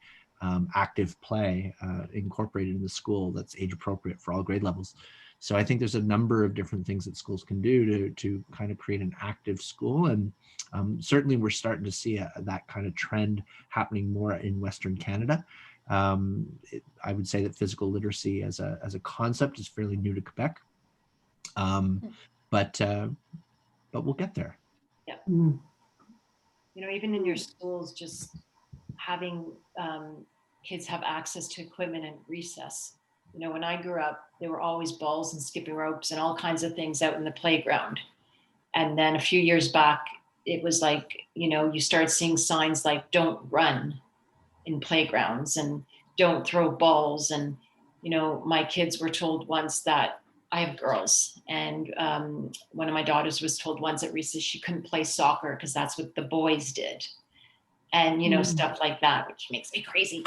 active play incorporated in the school that's age appropriate for all grade levels. So I think there's a number of different things that schools can do to kind of create an active school. And certainly we're starting to see that kind of trend happening more in Western Canada. I would say that physical literacy as a concept is fairly new to Quebec, but we'll get there. Yeah. Mm. Even in your schools, just having kids have access to equipment and recess. When I grew up, there were always balls and skipping ropes and all kinds of things out in the playground. And then a few years back, it was like, you start seeing signs like don't run in playgrounds and don't throw balls. And, my kids were told once that I have girls. And one of my daughters was told once at recess she couldn't play soccer because that's what the boys did. And, stuff like that, which makes me crazy.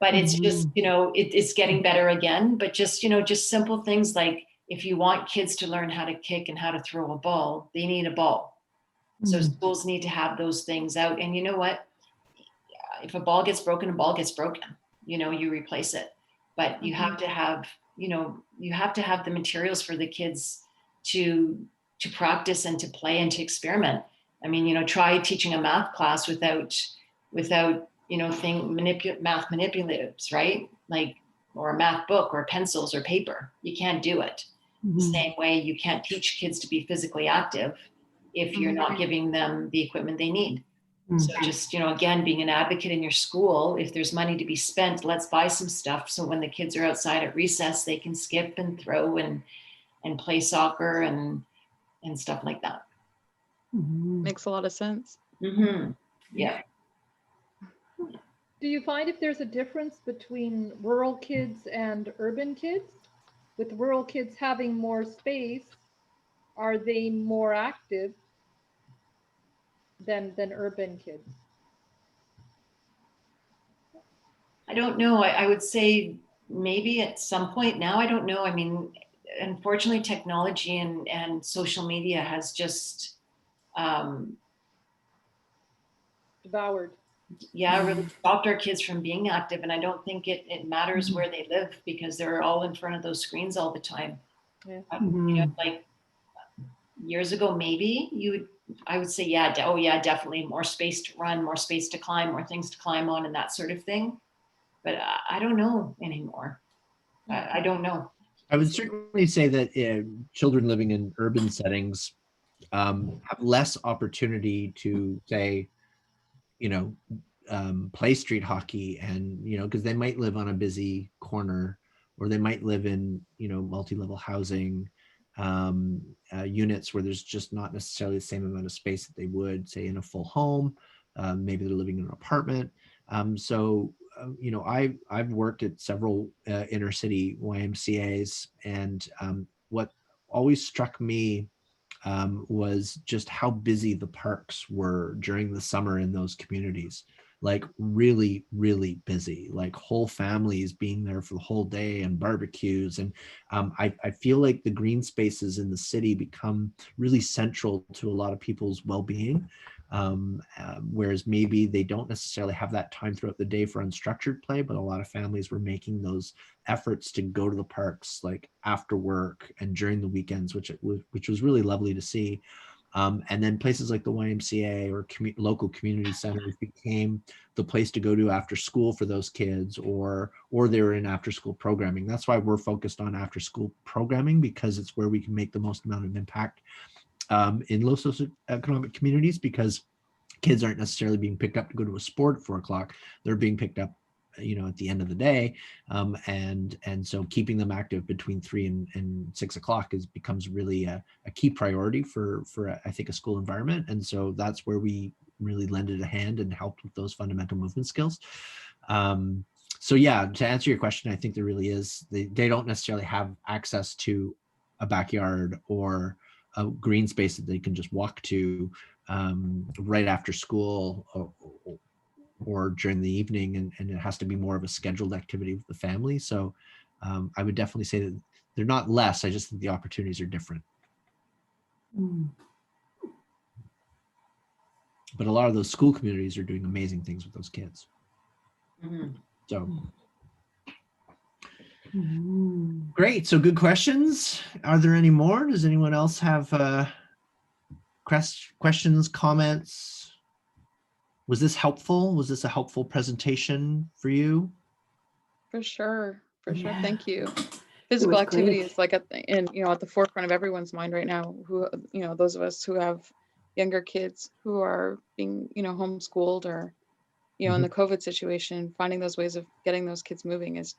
But it's just, it's getting better again. But just, just simple things like if you want kids to learn how to kick and how to throw a ball, they need a ball. So schools need to have those things out. And you know what? If a ball gets broken, a ball gets broken. You replace it. But you have to have, you have to have the materials for the kids to practice and to play and to experiment. I mean, try teaching a math class without math manipulatives, right? Like, or a math book or pencils or paper. You can't do it. The same way you can't teach kids to be physically active if you're not giving them the equipment they need. So just, again, being an advocate in your school, if there's money to be spent, let's buy some stuff. So when the kids are outside at recess, they can skip and throw and play soccer and stuff like that. Makes a lot of sense. Yeah. Do you find if there's a difference between rural kids and urban kids? With rural kids having more space, are they more active than urban kids? I don't know. I would say maybe at some point now, I don't know. I mean, unfortunately, technology and social media has just Devoured. really stopped our kids from being active. And I don't think it matters where they live because they're all in front of those screens all the time. Yeah. Like years ago, maybe I would say, yeah, definitely more space to run, more space to climb, more things to climb on and that sort of thing. But I don't know anymore. I don't know. I would certainly say that children living in urban settings have less opportunity to say, play street hockey and, because they might live on a busy corner or they might live in, multi-level housing units where there's just not necessarily the same amount of space that they would say in a full home. Maybe they're living in an apartment. I've worked at several inner city YMCAs, and what always struck me was just how busy the parks were during the summer in those communities. like really, really busy, like whole families being there for the whole day and barbecues. And I feel like the green spaces in the city become really central to a lot of people's well-being. Whereas maybe they don't necessarily have that time throughout the day for unstructured play, but a lot of families were making those efforts to go to the parks like after work and during the weekends, which was really lovely to see. And then places like the YMCA or local community centers became the place to go to after school for those kids, or they were in after school programming. That's why we're focused on after school programming, because it's where we can make the most amount of impact in low socioeconomic communities, because kids aren't necessarily being picked up to go to a sport at 4 o'clock. They're being picked up, at the end of the day. And so keeping them active between 3 and 6 o'clock becomes really a key priority for I think a school environment. And so that's where we really lended a hand and helped with those fundamental movement skills. So yeah, to answer your question, I think there really is, they don't necessarily have access to a backyard or a green space that they can just walk to right after school or during the evening, and it has to be more of a scheduled activity with the family. So I would definitely say that they're not less. I just think the opportunities are different. But a lot of those school communities are doing amazing things with those kids. So great. So good questions. Are there any more? Does anyone else have questions, comments? Was this helpful? Was this a helpful presentation for you? For sure. Yeah. Thank you. Physical was activity great. is like at the forefront of everyone's mind right now, who, those of us who have younger kids who are being, homeschooled, or, in the COVID situation, finding those ways of getting those kids moving it's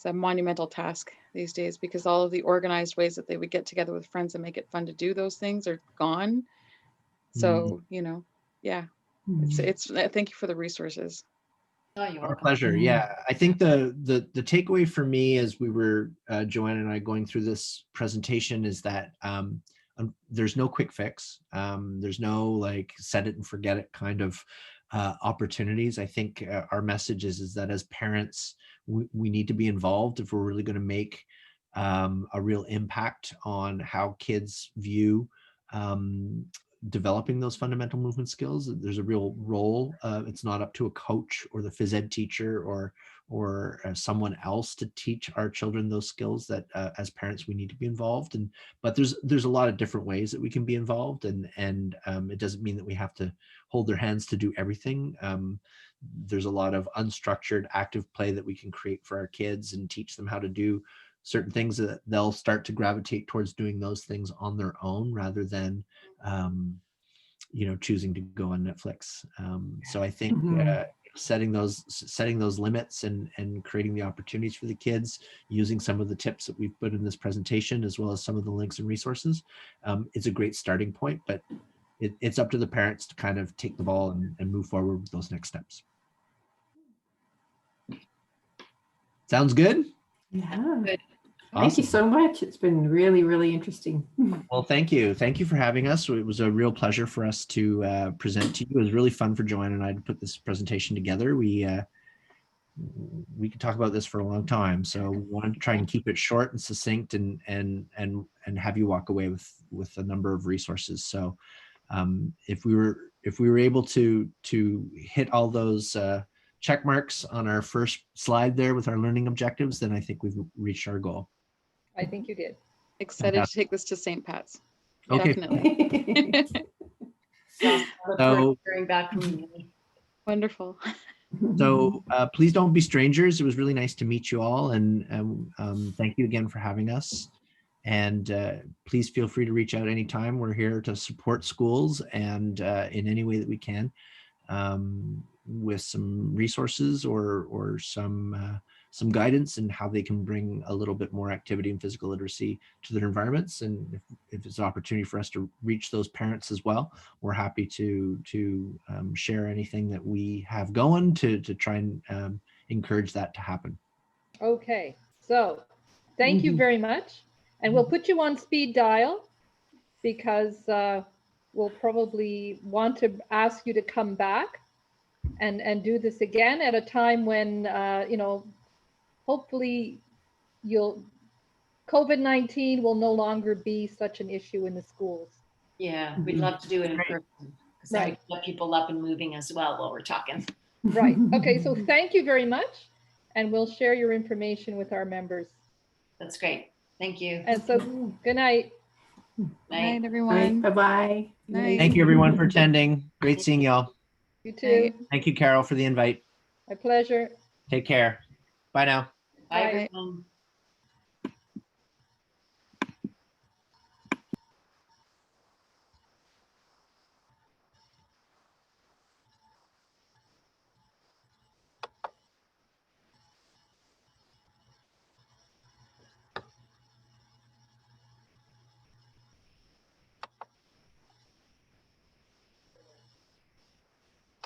a monumental task these days, because all of the organized ways that they would get together with friends and make it fun to do those things are gone. So, yeah, it's thank you for the resources. Oh, you're Our welcome. pleasure. Yeah, I think the takeaway for me as we were Joanne and I going through this presentation is that there's no quick fix. There's no like set it and forget it kind of opportunities. I think our message is that as parents, we need to be involved if we're really going to make a real impact on how kids view developing those fundamental movement skills. There's a real role. It's not up to a coach or the phys ed teacher or someone else to teach our children those skills. That as parents we need to be involved. But there's a lot of different ways that we can be involved, and it doesn't mean that we have to hold their hands to do everything. There's a lot of unstructured active play that we can create for our kids and teach them how to do certain things that they'll start to gravitate towards doing those things on their own rather than choosing to go on Netflix. So I think setting those limits and creating the opportunities for the kids, using some of the tips that we've put in this presentation, as well as some of the links and resources, it's a great starting point, but it's up to the parents to kind of take the ball and move forward with those next steps. Sounds good? Yeah. Good. Thank you so much. It's been really, really interesting. Well, thank you. Thank you for having us. It was a real pleasure for us to present to you. It was really fun for Joanne and I to put this presentation together. We could talk about this for a long time, so we wanted to try and keep it short and succinct and have you walk away with a number of resources. So if we were able to hit all those check marks on our first slide there with our learning objectives, then I think we've reached our goal. I think you did. Excited to take this to St. Pat's. Okay. Definitely. So Hearing back from you. Wonderful. So please don't be strangers. It was really nice to meet you all, and thank you again for having us. And please feel free to reach out anytime. We're here to support schools and in any way that we can, with some resources or some guidance in how they can bring a little bit more activity and physical literacy to their environments. And if it's an opportunity for us to reach those parents as well, we're happy to share anything that we have going to try and encourage that to happen. Okay, so thank you very much. And we'll put you on speed dial because we'll probably want to ask you to come back and do this again at a time when, hopefully COVID-19 will no longer be such an issue in the schools. Yeah, we'd love to do it in Great. person because then we Right. can get people up and moving as well while we're talking. Right. Okay, so thank you very much. And we'll share your information with our members. That's great. Thank you. And so, good night. Good Night. night, Right, everyone. bye-bye. Night. Thank you everyone for attending. Great seeing y'all. You too. Thank you, Carol, for the invite. My pleasure. Take care. Bye now. Bye, Bye. everyone.